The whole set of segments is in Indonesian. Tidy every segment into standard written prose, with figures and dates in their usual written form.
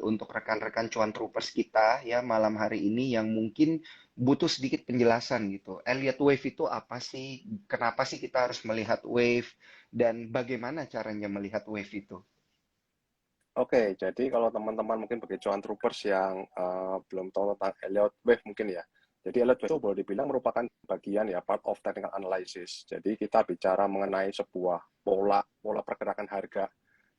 untuk rekan-rekan cuan troopers kita ya malam hari ini yang mungkin butuh sedikit penjelasan gitu. Elliott wave itu apa sih? Kenapa sih kita harus melihat wave dan bagaimana caranya melihat wave itu? Oke, jadi kalau teman-teman mungkin bagi cuan troopers yang belum tahu tentang Elliott Wave mungkin ya. Jadi Elliott Wave itu boleh dibilang merupakan bagian ya part of technical analysis. Jadi kita bicara mengenai sebuah pola pergerakan harga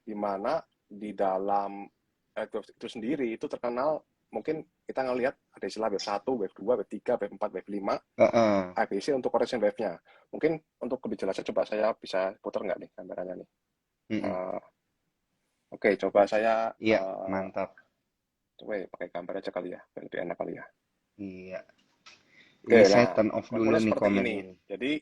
di mana di dalam Elliott Wave itu sendiri itu terkenal mungkin kita ngelihat ada istilah wave 1, wave 2, wave 3, wave 4, wave 5, Heeh. ABC untuk correction wave-nya. Mungkin untuk kejelasan coba saya bisa putar nggak nih kameranya nih. Mm-mm. Eh, Oke, coba saya Iya, mantap. coba ya pakai gambar aja kali ya, biar lebih enak kali ya. Iya. Oke, Ini saya nah, turn off dulu mulai nih seperti komen ini. ini. Jadi,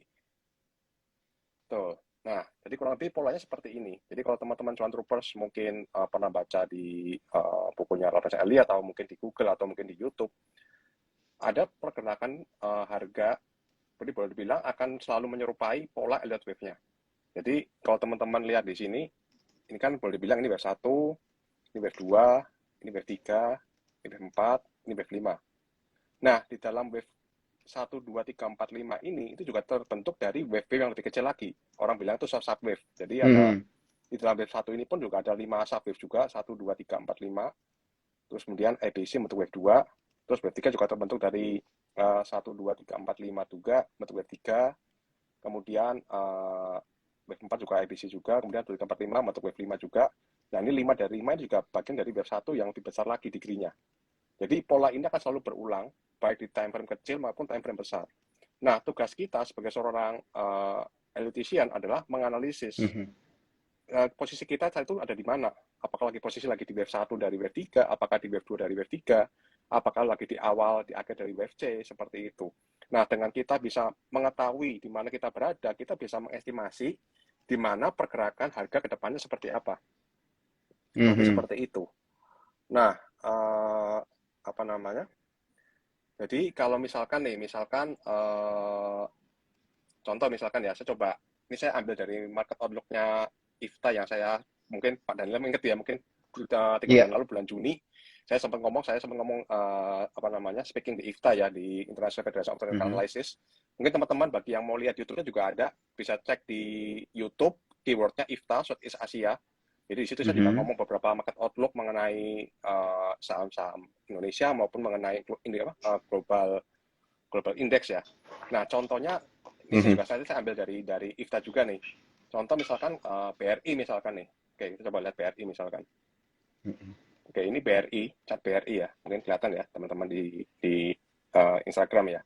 tuh. Nah, jadi kurang lebih polanya seperti ini. Jadi kalau teman-teman cuan troopers mungkin pernah baca di bukunya Robert Elliott atau mungkin di Google atau mungkin di YouTube, ada pergerakan harga, jadi boleh dibilang akan selalu menyerupai pola Elliott Wave-nya. Jadi kalau teman-teman lihat di sini, ini kan boleh dibilang ini wave 1, ini wave 2, ini wave 3, ini wave 4, ini wave 5. Nah, di dalam wave 1, 2, 3, 4, 5 ini itu juga terbentuk dari wave-wave yang lebih kecil lagi. Orang bilang itu sub-wave. Jadi ada Mhm. di dalam wave 1 ini pun juga ada 5 sub-wave juga, 1, 2, 3, 4, 5. Terus kemudian ABC bentuk wave 2. Terus wave 3 juga terbentuk dari 1, 2, 3, 4, 5 juga, bentuk wave 3. Kemudian wave 4 juga ABC juga, kemudian 2, 3, 4, 5 bentuk wave 5 juga. Nah, ini 5 dari 5 juga bagian dari wave 1 yang lebih besar lagi degree-nya. Jadi pola ini akan selalu berulang, baik di time frame kecil maupun time frame besar. Nah, tugas kita sebagai seorang elitisian adalah menganalisis Mhm. posisi kita saat itu ada di mana. Apakah posisi lagi di wave 1 dari wave 3, apakah di wave 2 dari wave 3, apakah lagi di awal, di akhir dari wave C, seperti itu. Nah, dengan kita bisa mengetahui di mana kita berada, kita bisa mengestimasi di mana pergerakan harga ke depannya seperti apa. Kurang lebih Mhm. seperti itu. Nah, apa namanya? Jadi kalau misalkan nih, misalkan contoh misalkan ya, saya coba, ini saya ambil dari market outlook-nya IFTA yang saya, mungkin Pak Daniel ingat ya, mungkin 3 bulan Iya. lalu, bulan Juni, saya sempat ngomong apa namanya, speaking di IFTA ya, di International Federation of Technical Mhm. Analysis. Mungkin teman-teman bagi yang mau lihat YouTube-nya juga ada, bisa cek di YouTube, keyword-nya IFTA, Southeast Asia. Jadi di situ saya juga Mhm. ngomong beberapa market outlook mengenai saham-saham Indonesia maupun mengenai ini apa, global global index ya. Nah, contohnya ini Mhm. juga saya ambil dari IFTA juga nih. Contoh misalkan BRI misalkan nih. Oke, kita coba lihat BRI misalkan. Mhm. Oke, ini BRI, cat BRI ya. Mungkin kelihatan ya teman-teman di Instagram ya.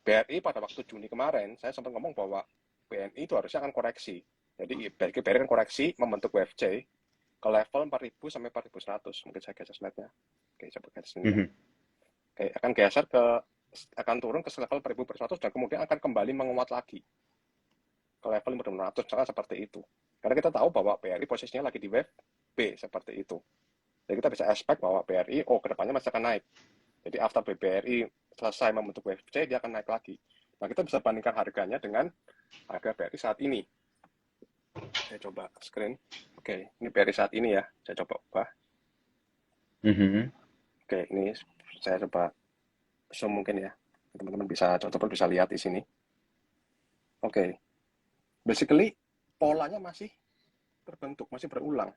BRI pada waktu Juni kemarin, saya sempat ngomong bahwa BNI itu harusnya akan koreksi. Jadi BRI kan koreksi membentuk WFC ke level 4.000 sampai 4.100. Mungkin saya geser slide-nya. Oke, coba geser sini ya. Mhm. Oke, akan turun ke level 4.100 dan kemudian akan kembali menguat lagi ke level 5.600, misalkan seperti itu. Karena kita tahu bahwa BRI posisinya lagi di wave B seperti itu. Jadi kita bisa expect bahwa BRI, kedepannya masih akan naik. Jadi after BRI selesai membentuk wave C, dia akan naik lagi. Nah, kita bisa bandingkan harganya dengan harga BRI saat ini. Saya coba screen. Oke, ini BRI saat ini ya. Saya coba ubah. Mhm. Oke, ini saya coba zoom mungkin ya. Teman-teman bisa, teman-teman bisa lihat di sini. Oke, basically polanya masih terbentuk, masih berulang,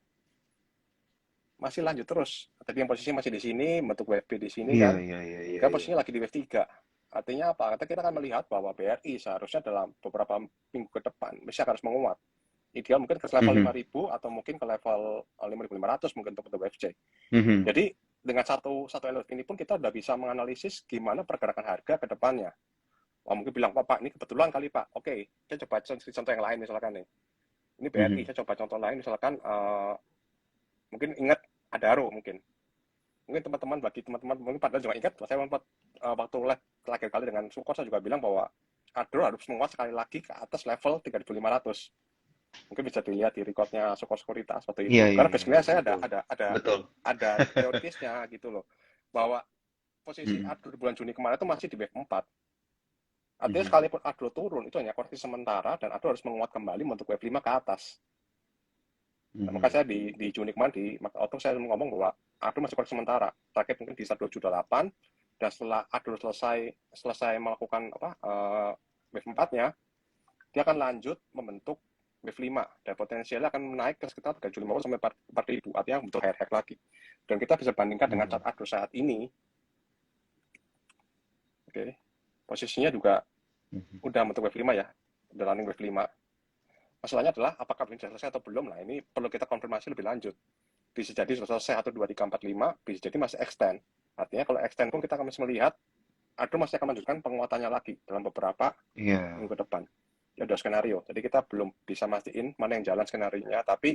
masih lanjut terus. Tadi yang posisinya masih di sini, bentuk WFB di sini Iya, kan, iya, iya, iya, kan iya. posisinya lagi di wave 3. Artinya apa? Artinya kita akan melihat bahwa BRI seharusnya dalam beberapa minggu ke depan masih harus menguat. Ideal mungkin ke level Mhm. 5.000 atau mungkin ke level 5.500 mungkin untuk bentuk WFC. Mhm. Jadi dengan satu element ini pun kita udah bisa menganalisis gimana pergerakan harga ke depannya. Wah, mungkin bilang, Pak, ini kebetulan kali Pak. Oke, saya coba contoh yang lain misalkan nih. Ini BRI, Mhm. saya coba contoh lain misalkan mungkin ingat Adaro mungkin. Mungkin teman-teman bagi teman-teman mungkin pada juga ingat saya sempat waktu live terakhir kali dengan Sukor saya juga bilang bahwa Adro harus menguat sekali lagi ke atas level 3.500. Mungkin bisa dilihat di recordnya Sukor Sekuritas waktu Iya, itu. iya, Karena iya, basically iya, saya ada betul. ada ada Betul. ada teoritisnya gitu loh. Bahwa posisi Mhm. Adro di bulan Juni kemarin itu masih di wave 4. Artinya Mhm. sekalipun Adro turun itu hanya koreksi sementara dan Adro harus menguat kembali untuk wave 5 ke atas. Nah, maka Mhm. saya di Juni kemarin di Market Outlook saya ngomong bahwa Ado masih koreksi sementara. Terakhir mungkin di 1,8, dan setelah Ado selesai melakukan wave 4-nya, dia akan lanjut membentuk wave 5 dan potensialnya akan naik ke sekitar 3.500 sampai 4.000, artinya butuh higher high lagi. Dan kita bisa bandingkan dengan chart Ado saat ini. Oke. Posisinya juga udah bentuk wave 5 ya, udah running wave 5. Masalahnya adalah apakah ini sudah selesai atau belum. Nah, ini perlu kita konfirmasi lebih lanjut. Bisa jadi sudah selesai 1, 2, 3, 4, 5, bisa jadi masih extend. Artinya kalau extend pun kita akan masih melihat Ado masih akan melanjutkan penguatannya lagi dalam beberapa minggu ke depan. Ya udah skenario. Jadi kita belum bisa mastiin mana yang jalan skenario-nya, tapi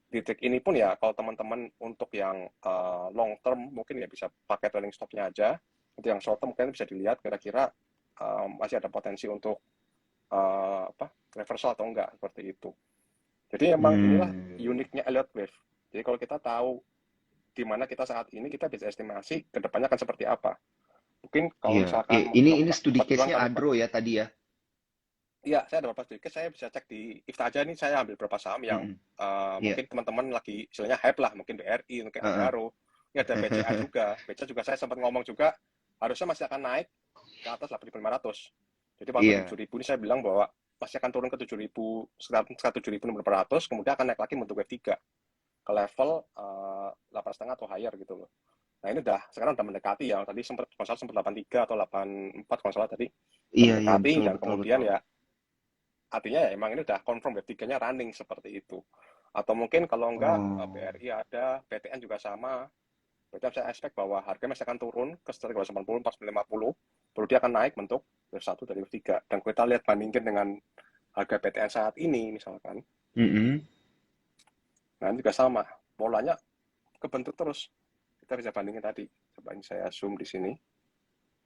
di titik ini pun ya kalau teman-teman untuk yang long term mungkin ya bisa pakai trailing stop-nya aja. Untuk yang short term mungkin bisa dilihat kira-kira masih ada potensi untuk reversal atau enggak, seperti itu. Jadi emang inilah uniknya Elliott Wave. Jadi kalau kita tahu di mana kita saat ini, kita bisa estimasi ke depannya akan seperti apa. Mungkin kalau misalkan ini studi case-nya Adro ya tadi ya. Iya, saya ada beberapa studi case, saya bisa cek di IFTA aja nih, saya ambil beberapa saham yang mungkin teman-teman lagi istilahnya hype lah, mungkin BRI, mungkin Adaro. Ini ada BCA juga. BCA juga saya sempat ngomong juga, harusnya masih akan naik ke atas 8.500. Jadi pada 7.000 ini saya bilang bahwa masih akan turun ke 7.000, sekitar 7.500, kemudian akan naik lagi untuk wave 3 ke level 8,5 atau higher gitu loh. Nah ini sekarang udah mendekati ya, tadi sempat 83 atau 84 kalau salah tadi. Mendekati, dan kemudian ya artinya ya emang ini udah confirm wave 3-nya running seperti itu. Atau mungkin kalau enggak BRI ada, BTN juga sama. Berarti saya expect bahwa harga masih akan turun ke sekitar 380, 450, baru dia akan naik bentuk wave 1 dari wave 3. Dan kita lihat bandingkan dengan harga BTN saat ini misalkan. Nah ini juga sama, polanya kebentuk terus. Kita bisa bandingin tadi. Coba ini saya zoom di sini.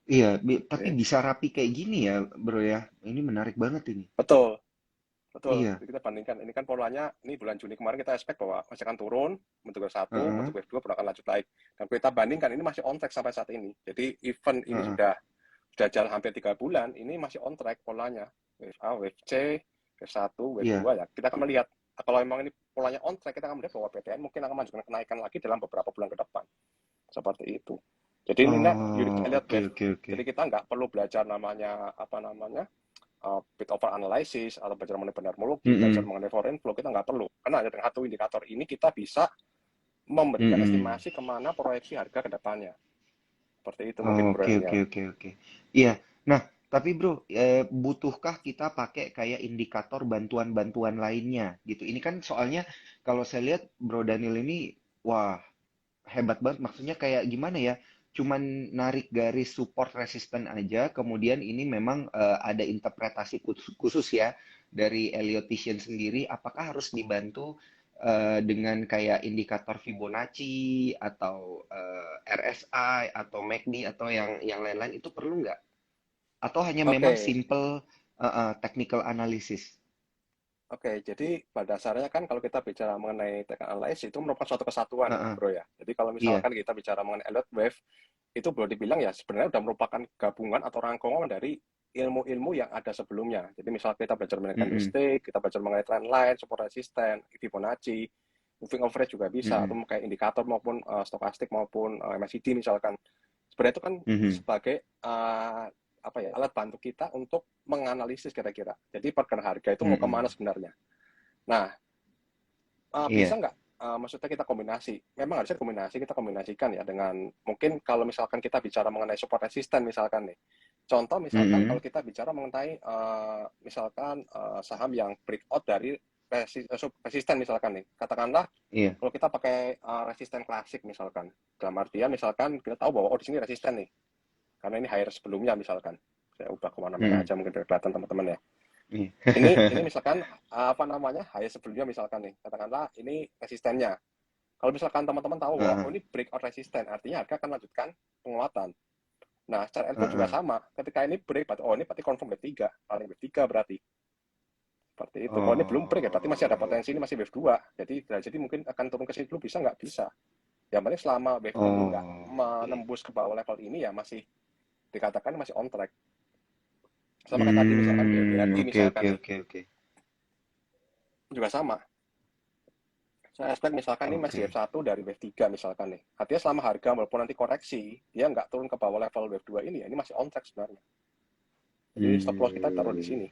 Iya, tapi bisa rapi kayak gini ya, bro ya. Ini menarik banget ini. Betul. Iya. Jadi kita bandingkan. Ini kan polanya, ini bulan Juni kemarin kita expect bahwa masih akan turun, bentuk wave 1, bentuk wave 2, baru akan lanjut naik. Dan kita bandingkan, ini masih on track sampai saat ini. Jadi event ini sudah jalan hampir 3 bulan, ini masih on track polanya. Wave A, wave C, wave 1, wave 2 ya. Kita akan melihat, kalau memang ini polanya on track, kita akan melihat bahwa PTN mungkin akan melanjutkan kenaikan lagi dalam beberapa bulan ke depan. Seperti itu. Jadi ini unit Elliott Wave. Jadi kita nggak perlu belajar namanya bit over analysis atau belajar mengenai bendarmologi, belajar mengenai foreign flow, kita nggak perlu. Karena dengan satu indikator ini kita bisa memberikan estimasi kemana proyeksi harga ke depannya. Seperti itu mungkin bro. Oke. Iya. Nah, tapi bro, butuhkah kita pakai kayak indikator bantuan-bantuan lainnya gitu? Ini kan soalnya kalau saya lihat Bro Daniel ini, wah hebat banget. Maksudnya kayak gimana ya? Cuman narik garis support resisten aja, kemudian ini memang ada interpretasi khusus ya dari Elliottician sendiri. Apakah harus dibantu dengan kayak indikator Fibonacci atau RSI atau MACD atau yang lain-lain itu perlu nggak? Atau hanya memang simple technical analysis? Oke, jadi pada dasarnya kan kalau kita bicara mengenai technical analysis itu merupakan suatu kesatuan ya, bro ya. Jadi kalau misalkan kita bicara mengenai Elliott Wave, itu boleh dibilang ya sebenarnya sudah merupakan gabungan atau rangkuman dari ilmu-ilmu yang ada sebelumnya. Jadi misalnya kita belajar mengenai candlestick, kita belajar mengenai trendline, support resistance, Fibonacci, moving average juga bisa, atau kayak indikator maupun stokastik maupun MACD misalkan. Sebenarnya itu kan sebagai alat bantu kita untuk menganalisis kira-kira. Jadi pergerakan harga itu mau kemana sebenarnya. Nah, bisa nggak? Maksudnya kita kombinasi. Memang harusnya kita kombinasikan ya dengan mungkin kalau misalkan kita bicara mengenai support resistance misalkan nih. Contoh misalkan kalau kita bicara mengenai misalkan saham yang breakout dari resisten misalkan nih. Katakanlah kalau kita pakai resisten klasik misalkan. Dalam artian misalkan kita tahu bahwa di sini resisten nih. Karena ini higher sebelumnya misalkan. Saya ubah ke warna merah aja mungkin biar kelihatan teman-teman ya. Ini misalkan higher sebelumnya misalkan nih. Katakanlah ini resistennya. Kalau misalkan teman-teman tahu bahwa ini breakout resisten, artinya harga akan lanjutkan penguatan. Nah, secara Elliott juga sama. Ketika ini break, ini berarti confirm wave 3. Paling wave 3 berarti. Seperti itu. Kalau ini belum break ya berarti masih ada potensi, ini masih wave 2. Jadi mungkin akan turun ke sini dulu, bisa nggak? Bisa. Yang penting selama wave ini nggak menembus ke bawah level ini ya masih dikatakan masih on track. Sama kayak tadi misalkan BRI misalkan Oke. juga sama. Saya expect misalkan ini masih Oke. Wave 1 dari Wave 3 misalkan nih. Artinya selama harga walaupun nanti koreksi, dia nggak turun ke bawah level Wave 2 ini ya, ini masih on track sebenarnya. Jadi stop loss kita taruh di Hmm. sini.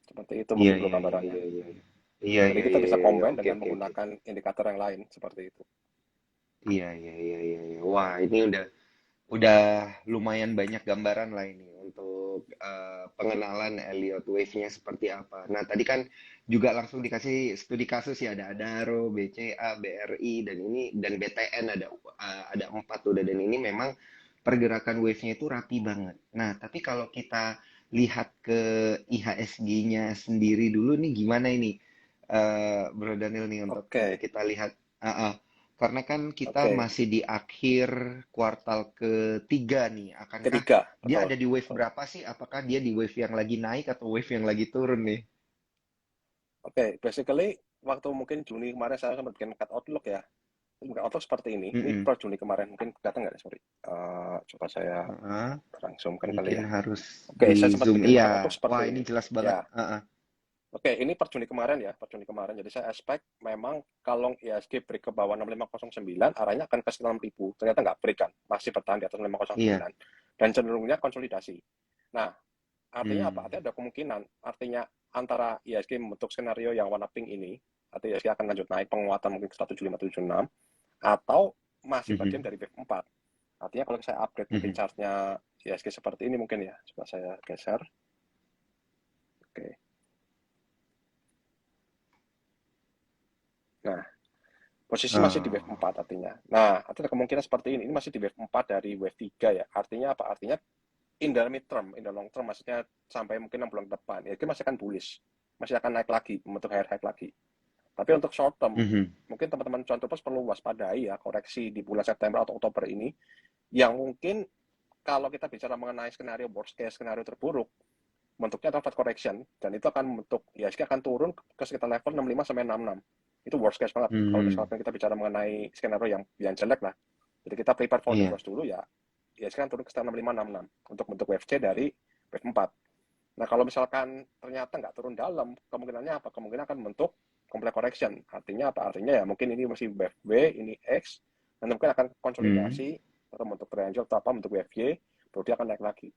Seperti itu Iya, mungkin bro iya, iya, gambarannya. iya, iya. Iya, Jadi iya, kita iya, bisa iya, iya. combine Oke, dengan oke, oke. menggunakan indikator yang lain seperti itu. Iya, iya, iya, iya, iya. Wah, ini udah lumayan banyak gambaran lah ini untuk pengenalan Elliott Wave-nya seperti apa. Nah, tadi kan juga langsung dikasih studi kasus ya, ada Adaro, BCA, BRI, dan ini dan BTN ada 4 udah, dan ini memang pergerakan wave-nya itu rapi banget. Nah, tapi kalau kita lihat ke IHSG-nya sendiri dulu nih gimana ini, Bro Daniel nih untuk Oke, kita lihat. Karena kan kita oke. masih di akhir kuartal ketiga nih. Akankah Ketiga, dia betul. ada di wave Betul. berapa sih? Apakah dia di wave yang lagi naik atau wave yang lagi turun nih? Oke, basically waktu mungkin Juni kemarin saya sempat bikin cut outlook ya. Bukan outlook seperti ini. Ini Mm-mm. per Juni kemarin mungkin kelihatan nggak? Sorry. Coba saya Heeh. langsungkan kali Mungkin ya. harus Oke, di saya sempat zoom. bikin Iya. cut outlook Wah, seperti ini ini. jelas banget. Ya, Heeh. oke, ini per Juni kemarin ya, per Juni kemarin. Jadi saya expect memang kalau IHSG break ke bawah 6509, arahnya akan ke sekitar 6.000. Ternyata nggak break kan, masih bertahan di atas Iya. 6509. Dan cenderungnya konsolidasi. Nah, artinya apa? Hmm. Artinya ada kemungkinan, artinya antara IHSG membentuk skenario yang warna pink ini, artinya IHSG akan lanjut naik penguatan mungkin ke 17576, atau masih bagian Mhm. dari wave 4. Artinya kalau saya update mungkin Mhm. chartnya IHSG seperti ini mungkin ya. Coba saya geser. Oke. Nah, posisi masih di wave Oh. 4 artinya. Nah, artinya kemungkinan seperti ini. Ini masih di wave 4 dari wave 3 ya. Artinya apa? Artinya in the mid term, in the long term maksudnya sampai mungkin 6 bulan ke depan. Ya, itu masih akan bullish. Masih akan naik lagi, membentuk higher high lagi. Tapi untuk short term, Mhm. mungkin teman-teman cuan topers perlu waspadai ya koreksi di bulan September atau Oktober ini yang mungkin kalau kita bicara mengenai skenario worst case, skenario terburuk, bentuknya adalah flat correction dan itu akan membentuk IHSG akan turun ke sekitar level 65 sampai 66. Itu worst case banget kalau Hmm. misalkan kita bicara mengenai skenario yang jelek lah. Jadi kita prepare for the Iya. worst dulu ya. IHSG akan turun ke sekitar 65 66 untuk bentuk WFC dari wave 4. Nah, kalau misalkan ternyata nggak turun dalam, kemungkinannya apa? Kemungkinan akan membentuk complex correction. Artinya apa? Artinya ya mungkin ini masih wave B, ini X, dan mungkin akan Hmm. konsolidasi atau bentuk triangle atau apa bentuk WFY, baru dia akan naik lagi.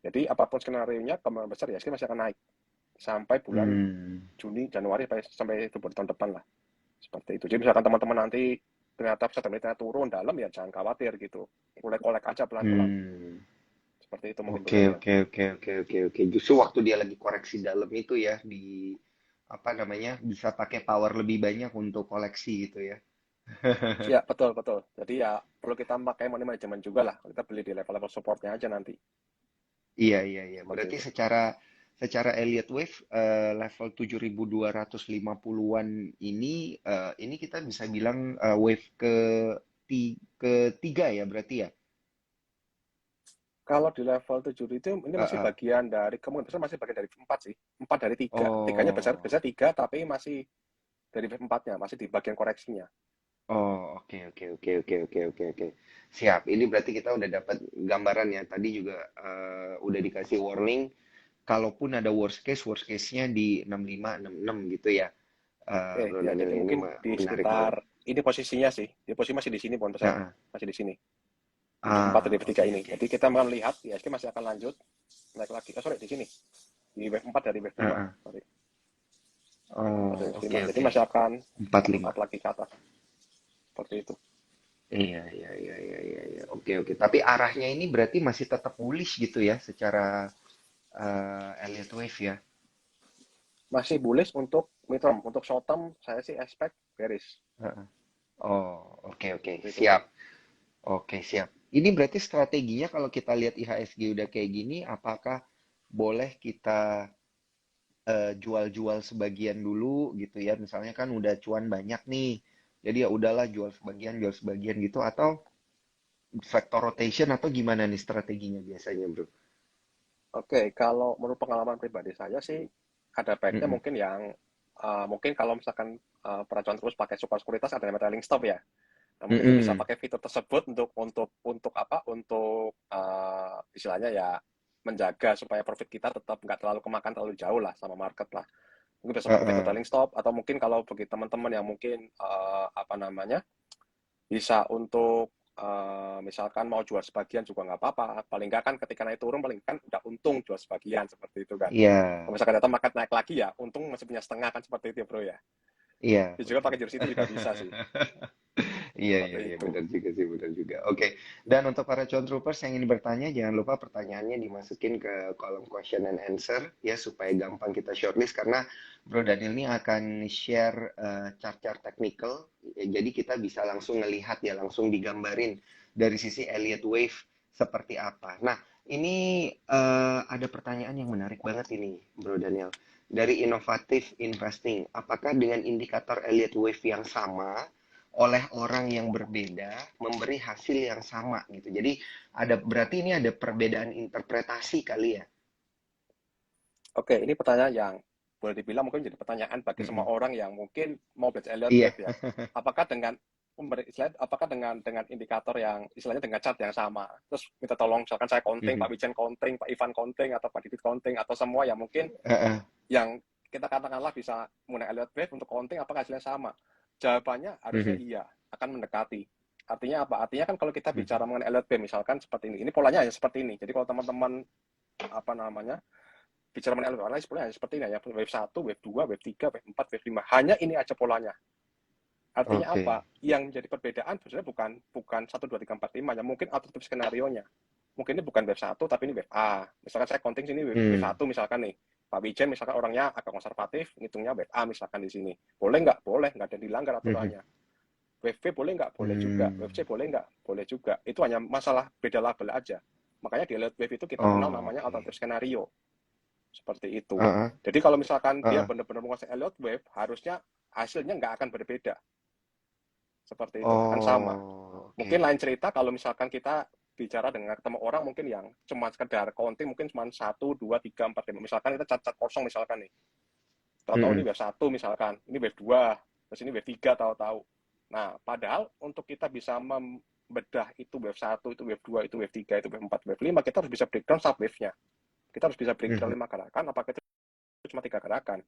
Jadi apapun skenario-nya, kemungkinan besar ya masih akan naik sampai bulan Hmm. Juni, Januari sampai Februari tahun depan lah. Seperti itu. Jadi misalkan teman-teman nanti ternyata ternyata turun dalam ya jangan khawatir gitu. Kolek-kolek aja pelan-pelan. Hmm. Seperti itu mungkin Bro Oke, Daniel. oke, oke, oke, oke, oke. Justru waktu dia lagi koreksi dalam itu ya, di apa namanya, bisa pakai power lebih banyak untuk koleksi gitu ya. Ya, betul, betul. Jadi ya perlu kita pakai money management juga lah. Kita beli di level-level supportnya aja nanti. Iya, iya, iya. Seperti Berarti itu. secara secara Elliott Wave level 7.250-an ini kita bisa bilang wave ketiga ya berarti ya. Kalau di level 7 itu ini Eh, masih eh. bagian dari kemungkinan besar masih bagian dari 4 sih. 4 dari 3. Tiganya besar Oh. besar 3 tapi masih dari 4-nya, masih di bagian koreksinya. Oh, oke, oke, oke, oke, oke, oke, oke. Siap. Ini berarti kita udah dapat gambaran ya. Tadi juga udah dikasih warning. Kalaupun ada worst case-nya di 65, 66 gitu ya. Oke, Bro ya Daniel, jadi ini mungkin di menarik sekitar banget. ini posisinya sih. Di posisi masih di sini pohon besar. Nah, Masih di sini. Di wave 4 dari wave 3 oke, ini. oke. Jadi kita akan lihat ISG masih akan lanjut naik lagi. Oh, sorry, di sini. Di wave 4 dari wave 2. Ah, ah. Sorry. Wave 4 dari Oh, wave oke, 5. Jadi oke. masih akan move 45. up lagi ke atas. Seperti itu. Iya, iya, iya, iya, iya, iya. Oke, oke. Tapi arahnya ini berarti masih tetap bullish gitu ya, secara Elliott Wave ya. Masih bullish untuk mid term. Untuk short term, saya sih expect bearish. Heeh. Oh, oke, oke. Seperti itu, bro. Siap. Oke, siap. Ini berarti strateginya kalau kita lihat IHSG udah kayak gini, apakah boleh kita jual-jual sebagian dulu gitu ya? Misalnya kan udah cuan banyak nih. Jadi ya udahlah jual sebagian gitu atau factor rotation atau gimana nih strateginya biasanya, Bro? Oke, kalau menurut pengalaman pribadi saya sih, ada baiknya Mm-mm. mungkin yang mungkin kalau misalkan peracuan terus pakai super sekuritas ada namanya trailing stop ya. Nah, mungkin itu bisa Mm-mm. pakai fitur tersebut untuk apa? Untuk istilahnya ya menjaga supaya profit kita tetap nggak terlalu kemakan terlalu jauh lah sama market lah. Mungkin besok aku take Heeh. totaling stop, atau mungkin kalau bagi teman-teman yang mungkin apa namanya bisa untuk misalkan mau jual sebagian juga nggak apa-apa. Paling nggak kan ketika naik turun paling kan udah untung jual sebagian seperti itu kan. Iya, Kalau misalkan data market naik lagi ya untung masih punya setengah kan seperti itu ya bro ya. iya, Ya juga betul. pakai jersey itu juga bisa sih Iya, iya, seperti iya, itu. benar juga sih, benar juga. Oke, dan untuk para cuan troopers yang ingin bertanya, jangan lupa pertanyaannya dimasukin ke kolom question and answer ya supaya gampang kita shortlist karena Bro Daniel ini akan share chart-chart technical, ya, jadi kita bisa langsung ngelihat ya, langsung digambarin dari sisi Elliott Wave seperti apa. Nah, ini ada pertanyaan yang menarik banget ini, Bro Daniel. Dari inovatif investing, apakah dengan indikator Elliott Wave yang sama oleh orang yang berbeda memberi hasil yang sama gitu. Jadi berarti ini ada perbedaan interpretasi kali ya. Oke, ini pertanyaan yang boleh dibilang mungkin jadi pertanyaan bagi semua Mm-mm. orang yang mungkin mau belajar Elliott Iya. Wave ya. Apakah dengan apakah dengan indikator yang istilahnya dengan chart yang sama, terus minta tolong misalkan saya counting, Pak Mhm. Wijen counting, Pak Ivan counting, atau Pak Didit counting, atau semua yang mungkin Heeh. yang kita katakanlah bisa menggunakan Elliott Wave untuk counting, apakah hasilnya sama? Jawabannya harusnya Mhm. iya, akan mendekati. Artinya apa? Artinya kan kalau kita bicara Mhm. mengenai Elliott Wave misalkan seperti ini polanya hanya seperti ini. Jadi kalau teman-teman apa namanya bicara mengenai Elliott Wave, polanya hanya seperti ini ya, wave 1, wave 2, wave 3, wave 4, wave 5. Hanya ini aja polanya. Artinya Oke. apa? Yang menjadi perbedaan sebenarnya bukan 1, 2, 3, 4, 5 ya, mungkin alternatif skenario nya. Mungkin ini bukan wave 1 tapi ini wave A. Misalkan saya counting sini wave Hmm. 1 misalkan nih. Pak Wijen misalkan orangnya agak konservatif, ngitungnya wave A misalkan di sini. Boleh nggak? Boleh, nggak ada yang dilanggar Mhm. aturannya. Wave B boleh nggak? Boleh juga. Hmm. Wave C boleh nggak? Boleh juga. Itu hanya masalah beda label aja. Makanya di Elliott Wave itu kita kenal Oh, namanya oke. alternatif skenario. Seperti itu. Heeh. Jadi kalau misalkan dia Heeh. benar-benar menguasai Elliott Wave, harusnya hasilnya nggak akan berbeda. Seperti itu, akan sama. Oh, Mungkin oke. lain cerita kalau misalkan kita bicara dengan ketemu orang mungkin yang cuma sekedar counting mungkin cuma 1, 2, 3, 4, 5. Misalkan kita cat-cat kosong misalkan nih. Tahu-tahu ini Mhm. wave 1 misalkan, ini wave 2, terus ini wave 3 tahu-tahu. Nah, padahal untuk kita bisa membedah itu wave 1, itu wave 2, itu wave 3, itu wave 4, wave 5, kita harus bisa breakdown sub wave-nya. Kita harus bisa breakdown Mhm. 5 gerakan, apakah itu cuma 3 gerakan.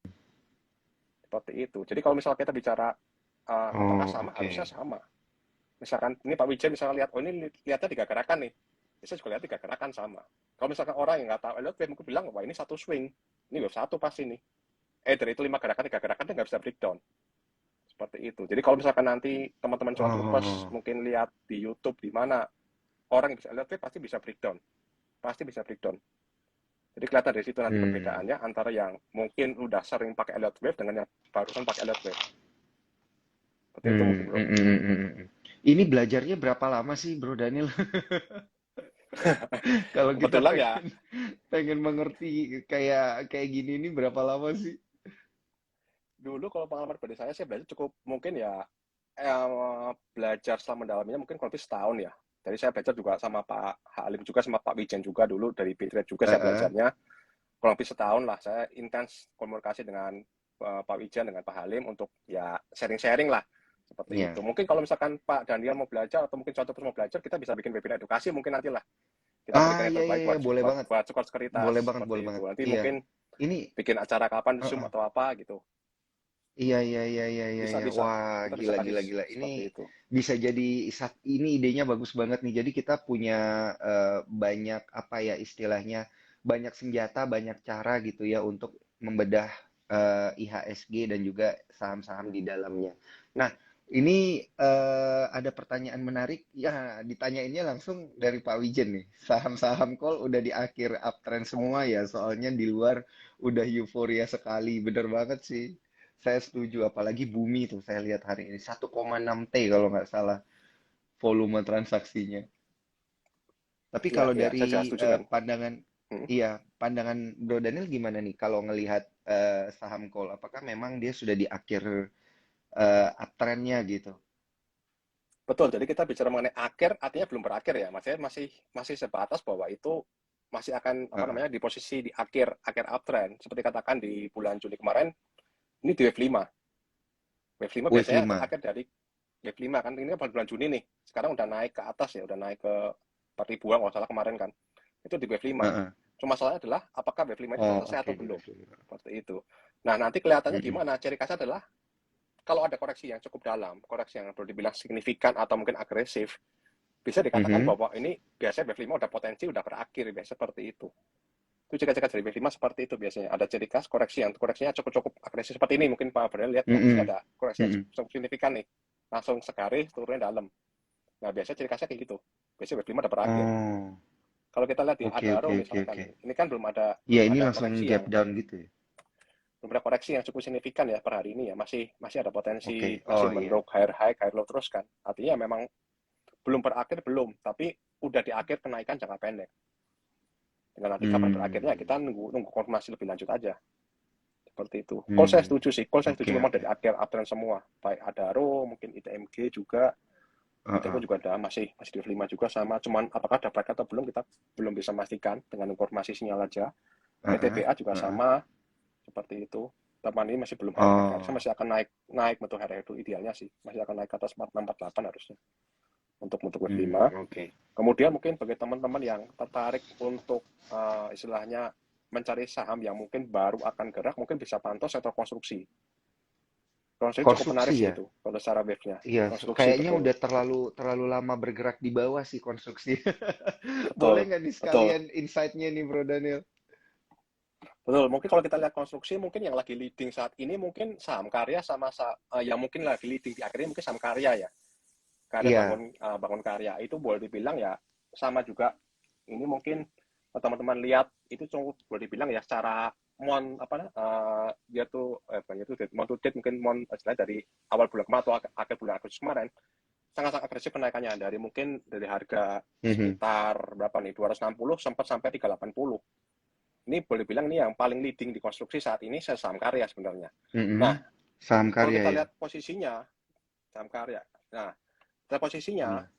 Seperti itu. Jadi kalau misalnya kita bicara apakah Oh, sama, harusnya oke. sama. Misalkan ini Pak Wijen misalnya lihat, oh ini lihatnya 3 gerakan nih. Bisa juga lihat 3 gerakan sama. Kalau misalkan orang yang nggak tahu Elliott Wave mungkin bilang, wah ini satu swing. Ini wave 1 pasti nih. Dari itu 5 gerakan, 3 gerakan, dia nggak bisa breakdown. Seperti itu. Jadi kalau misalkan nanti teman-teman cuan troopers Oh. mungkin lihat di YouTube di mana orang yang bisa Elliott Wave pasti bisa breakdown. Pasti bisa breakdown. Jadi kelihatan dari situ nanti Hmm. perbedaannya antara yang mungkin udah sering pakai Elliott Wave dengan yang barusan pakai Elliott Wave. Seperti itu mungkin Hmm. bro. Hmm. Hmm. Hmm. Hmm. Ini belajarnya berapa lama sih, Bro Daniel? Kalau kita Kebetulan ya pengen pengen mengerti kayak kayak gini ini berapa lama sih? dulu kalau pengalaman pribadi saya belajar cukup mungkin ya belajar setelah mendalaminya mungkin kurang lebih setahun ya. Jadi saya belajar juga sama Pak Halim juga sama Pak Wijen juga dulu dari Bitrate juga saya Heeh. belajarnya kurang lebih setahun lah. Saya intens komunikasi dengan Pak Wijen dengan Pak Halim untuk ya sharing-sharing lah seperti Iya. itu. Mungkin kalau misalkan Pak Daniel mau belajar atau mungkin contoh mau belajar kita bisa bikin webinar edukasi mungkin nanti lah. Kita Ah, berikan yang iya, iya, terbaik iya, buat boleh buat, banget. buat sekuritas Boleh banget, boleh seperti itu. banget. Nanti Iya. mungkin Ini, bikin acara kapan di Zoom heeh. atau apa gitu. Iya, iya, iya, iya, iya, Bisa iya. bisa. Wah, Kita bisa gila, kasih gila, gila. Ini seperti itu. bisa jadi ini idenya bagus banget nih. Jadi kita punya banyak apa ya istilahnya, banyak senjata, banyak cara gitu ya untuk membedah IHSG dan juga saham-saham di dalamnya. Nah, ini ada pertanyaan menarik. Ya, ditanyainnya langsung dari Pak Wijen nih. Saham-saham call udah di akhir uptrend semua ya, soalnya di luar udah euforia sekali. Bener banget sih. Saya setuju, apalagi Bumi tuh saya lihat hari ini 1,6 T kalau nggak salah volume transaksinya. Tapi Ya, kalau ya, saya juga dari setuju kan. pandangan, Hmm. iya, pandangan Bro Daniel gimana nih kalau ngelihat saham call? Apakah memang dia sudah di akhir uptrendnya gitu? Betul. Jadi kita bicara mengenai akhir, artinya belum berakhir ya. Maksudnya masih masih sebatas bahwa itu masih akan apa Heeh. namanya di posisi di akhir akhir uptrend. Seperti katakan di bulan Juli kemarin, ini di wave 5. Wave 5 Wave biasanya 5. akhir dari wave 5 kan ini bulan Juni nih. Sekarang udah naik ke atas ya, udah naik ke 4 ribuan kalau salah kemarin kan. Itu di wave 5. Heeh. Cuma masalahnya adalah apakah wave 5 itu sudah Oh, selesai oke, atau di belum. wave 5. Seperti itu. Nah, nanti kelihatannya Mm-mm. gimana? Ciri khasnya adalah kalau ada koreksi yang cukup dalam, koreksi yang perlu dibilang signifikan atau mungkin agresif, bisa dikatakan Mhm. bahwa ini biasanya wave 5 udah potensi, udah berakhir, biasa seperti itu. Itu ciri-ciri dari wave 5 seperti itu biasanya. Ada ciri khas koreksi yang koreksinya cukup-cukup agresif seperti ini. Mungkin Pak Bernal lihat, oh di sini Mhm. ada koreksi yang Mhm. cukup signifikan nih. Langsung segaris turunnya dalam. Nah, biasanya ciri khasnya kayak gitu. Biasanya wave 5 udah berakhir. Oh, Kalau kita lihat di oke, oke, Adaro oke, misalkan oke. nih, ini kan Ya, belum ini ada langsung koreksi gap yang down gitu ya. cukup signifikan ya per hari ini ya, masih ada potensi, Oke. masih Oh, iya. mendorong higher high, higher low terus kan. Artinya memang belum berakhir, belum, tapi udah di akhir kenaikan jangka pendek. Dengan nanti kapan berakhirnya Hmm. kita nunggu konfirmasi lebih lanjut aja. Seperti itu. Call saya Hmm. setuju sih. Call saya setuju Oke, memang oke. dari akhir uptrend semua. Baik Adaro, mungkin ITMG juga. ITMG Heeh. juga ada, masih di 5 juga sama. Cuman apakah ada break atau belum, kita belum bisa memastikan dengan informasi sinyal aja. Heeh. PTBA juga Heeh. sama. Seperti itu. Teman ini masih belum high high. Harusnya Oh. masih akan naik bentuk high itu idealnya sih. Masih akan naik ke atas 4648 harusnya. Untuk wave 5. Oke. Kemudian mungkin bagi teman-teman yang tertarik untuk istilahnya mencari saham yang mungkin baru akan gerak, mungkin bisa pantau sektor konstruksi. Konstruksi cukup menarik Konstruksi sih ya? itu, kalau secara wave-nya. Iya, Konstruksi kayaknya betul. udah terlalu lama bergerak di bawah sih konstruksi. Boleh Betul. nggak nih Betul. sekalian insight-nya nih, Bro Daniel? Betul. Mungkin kalau kita lihat konstruksi, mungkin yang lagi leading saat ini mungkin saham karya sama yang mungkin lagi leading di akhirnya mungkin saham karya ya. Karya Iya. bangun karya. Itu boleh dibilang ya sama juga. Ini mungkin teman-teman lihat itu cukup boleh dibilang ya secara dia tuh bukan itu mon to date mungkin istilah dari awal bulan kemarin atau akhir bulan Agustus kemarin sangat-sangat agresif kenaikannya dari mungkin dari harga Mhm. sekitar berapa nih 260 sempat sampai 380. Ini boleh bilang ini yang paling leading di konstruksi saat ini saham karya sebenarnya. Nah, Mhm. Saham kalau karya kita ya? lihat posisinya saham karya. Nah, kita posisinya Iya.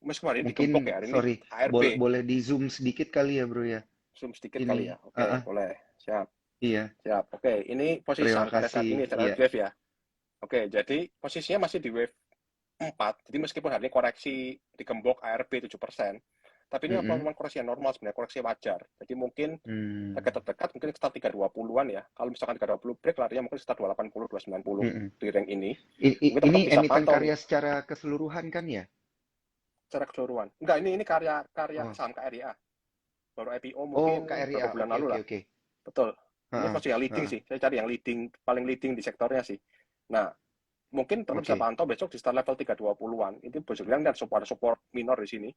meskipun hari ini Mungkin, digembok ya, hari ini sorry, ARB. boleh di zoom sedikit kali ya, Bro ya? Zoom sedikit Ini, kali ya. Oke, boleh. Siap. iya, Siap. Oke, ini posisi terima saham karya saat kasih. ini secara Iya. wave ya. Oke, jadi posisinya masih di wave 4. Jadi meskipun hari ini koreksi digembok ARB 7%, tapi ini Mm-mm. memang koreksi yang normal sebenarnya, koreksi wajar. Jadi mungkin Hmm. target terdekat mungkin sekitar 320-an ya. Kalau misalkan 320 break, larinya mungkin sekitar 280, 290 Mm-mm. di rank ini. Mungkin Ini tetap bisa emiten pantau nih karya secara keseluruhan kan ya? secara keseluruhan. Enggak, ini karya Oh, saham KRIA. Baru IPO oh, mungkin KRIA. berapa bulan Oke, lalu oke, lah. oke. Betul. Ini Heeh, posisi yang leading heeh. sih. Saya cari yang leading, paling leading di sektornya sih. Nah, mungkin teman bisa Oke. pantau besok di start level 320-an. Itu bisa bilang dan support minor di sini.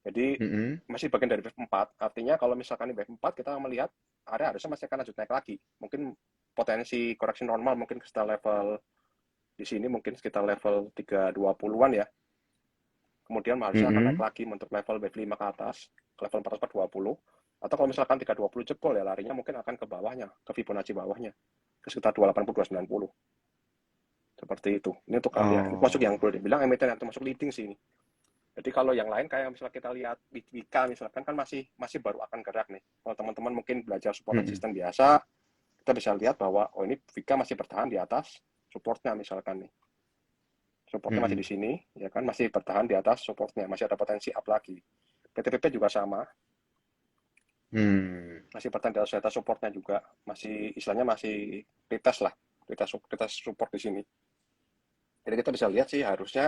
Jadi Mm-mm. masih bagian dari wave 4. Artinya kalau misalkan di wave 4 kita melihat area harusnya masih akan lanjut naik lagi. Mungkin potensi koreksi normal mungkin sekitar level di sini mungkin sekitar level 320-an ya. Kemudian harusnya akan naik Mm-mm. lagi untuk level wave 5 ke atas, ke level 420. Atau kalau misalkan 320 jebol ya larinya mungkin akan ke bawahnya, ke Fibonacci bawahnya, ke sekitar 280, 290. Seperti itu. Ini untuk karya. Ini masuk yang Oh. boleh dibilang emiten yang termasuk leading sih ini. Jadi kalau yang lain kayak misalnya kita lihat Wika misalkan kan masih baru akan gerak nih. Kalau teman-teman mungkin belajar support Mm-mm. resisten biasa, kita bisa lihat bahwa oh ini Wika masih bertahan di atas supportnya misalkan nih. Supportnya masih Mm-mm. di sini, ya kan masih bertahan di atas supportnya, masih ada potensi up lagi. PTPP juga sama, Hmm. masih bertahan di atas supportnya juga, masih istilahnya masih retest lah, retest support di sini. Jadi kita bisa lihat sih harusnya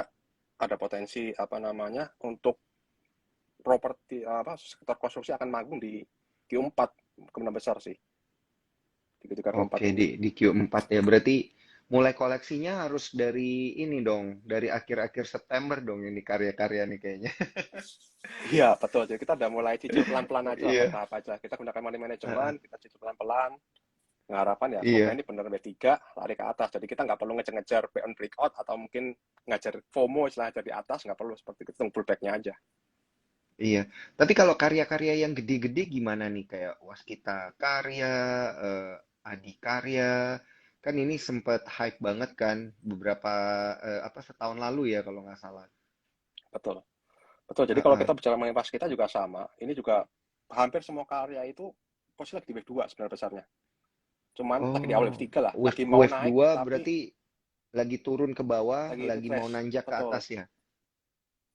ada potensi apa namanya untuk properti sektor konstruksi akan magung di Q4 kemungkinan besar sih di Q4 Oke, ini. di Q4 ya. Berarti mulai koleksinya harus dari ini dong, dari akhir-akhir September dong ini karya-karya nih kayaknya. Iya betul. Jadi kita udah mulai cicil pelan-pelan aja lah, Iya, bertahap aja. Kita gunakan money heeh, management, kita cicil pelan-pelan. Harapan ya semoga iya, ini benar B3 lari ke atas. Jadi kita nggak perlu ngejar-ngejar buy on breakout atau mungkin ngajar FOMO istilah dari atas, nggak perlu seperti itu, tunggu pullback-nya aja. iya. Tapi kalau karya-karya yang gede-gede gimana nih? Kayak Waskita Karya, eh, Adikarya, kan ini sempet hype banget kan beberapa apa setahun lalu ya kalau nggak salah. Betul. Betul. Jadi kalau Heeh. kita bicara mengenai pas kita juga sama. Ini juga hampir semua karya itu posisi lagi di wave 2 sebenarnya besarnya. Cuman lagi di awal wave Oh, 3 lah. wave Lagi mau wave naik 2 tapi berarti lagi turun ke bawah, lagi lagi mau retrace. nanjak ke Betul. atas ya.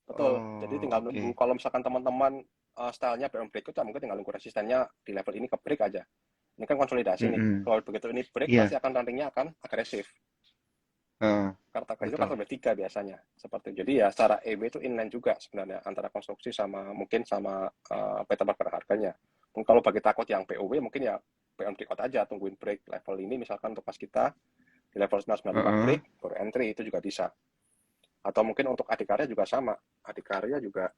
Betul. Jadi Oh, tinggal nunggu. oke. Kalau misalkan teman-teman stylenya BM breakout, ya mungkin tinggal nunggu resistennya di level ini ke break aja. Ini kan konsolidasi nih. Mm-mm. Kalau begitu ini break, pasti Iya, akan running-nya akan agresif. heeh, Kartu kredit itu betul. kartu B3 biasanya. Seperti itu. Jadi ya secara EW itu inline juga sebenarnya antara konstruksi sama mungkin sama peta pergerakan harganya. Mungkin kalau bagi takut yang POW mungkin ya BM breakout aja, tungguin break level ini misalkan untuk pas kita di level 995 Heeh. break baru entry, itu juga bisa. Atau mungkin untuk adikarya juga sama. Adikarya juga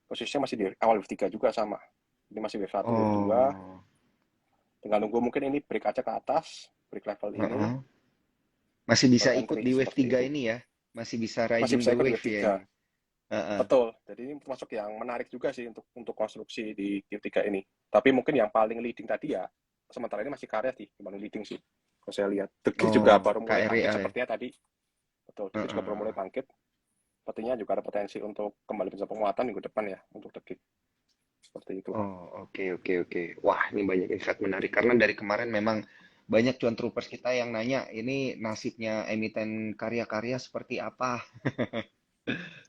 posisinya masih di awal wave 3 juga sama. Ini masih wave 1, wave 2. Oh, Tinggal nunggu mungkin ini break aja ke atas, break level ini, heeh. Masih bisa baru ikut entry di wave seperti 3 itu. ini ya. Masih bisa Masih riding bisa the ikut di wave wave ya 3. ini. Heeh. Betul. Jadi ini termasuk yang menarik juga sih untuk konstruksi di Q3 ini. Tapi mungkin yang paling leading tadi ya, sementara ini masih karya sih, yang paling leading sih. Kalau saya lihat. The Gear juga Oh, baru mulai bangkit KREA ya. sepertinya tadi. Betul, The Gear juga baru mulai Heeh. bangkit. Sepertinya juga ada potensi untuk kembali bisa penguatan minggu depan ya, untuk The Gear. Seperti itu. Oh, oke, oke, oke. Wah, ini banyak insight menarik. Karena dari kemarin memang banyak cuan troopers kita yang nanya, ini nasibnya emiten karya-karya seperti apa?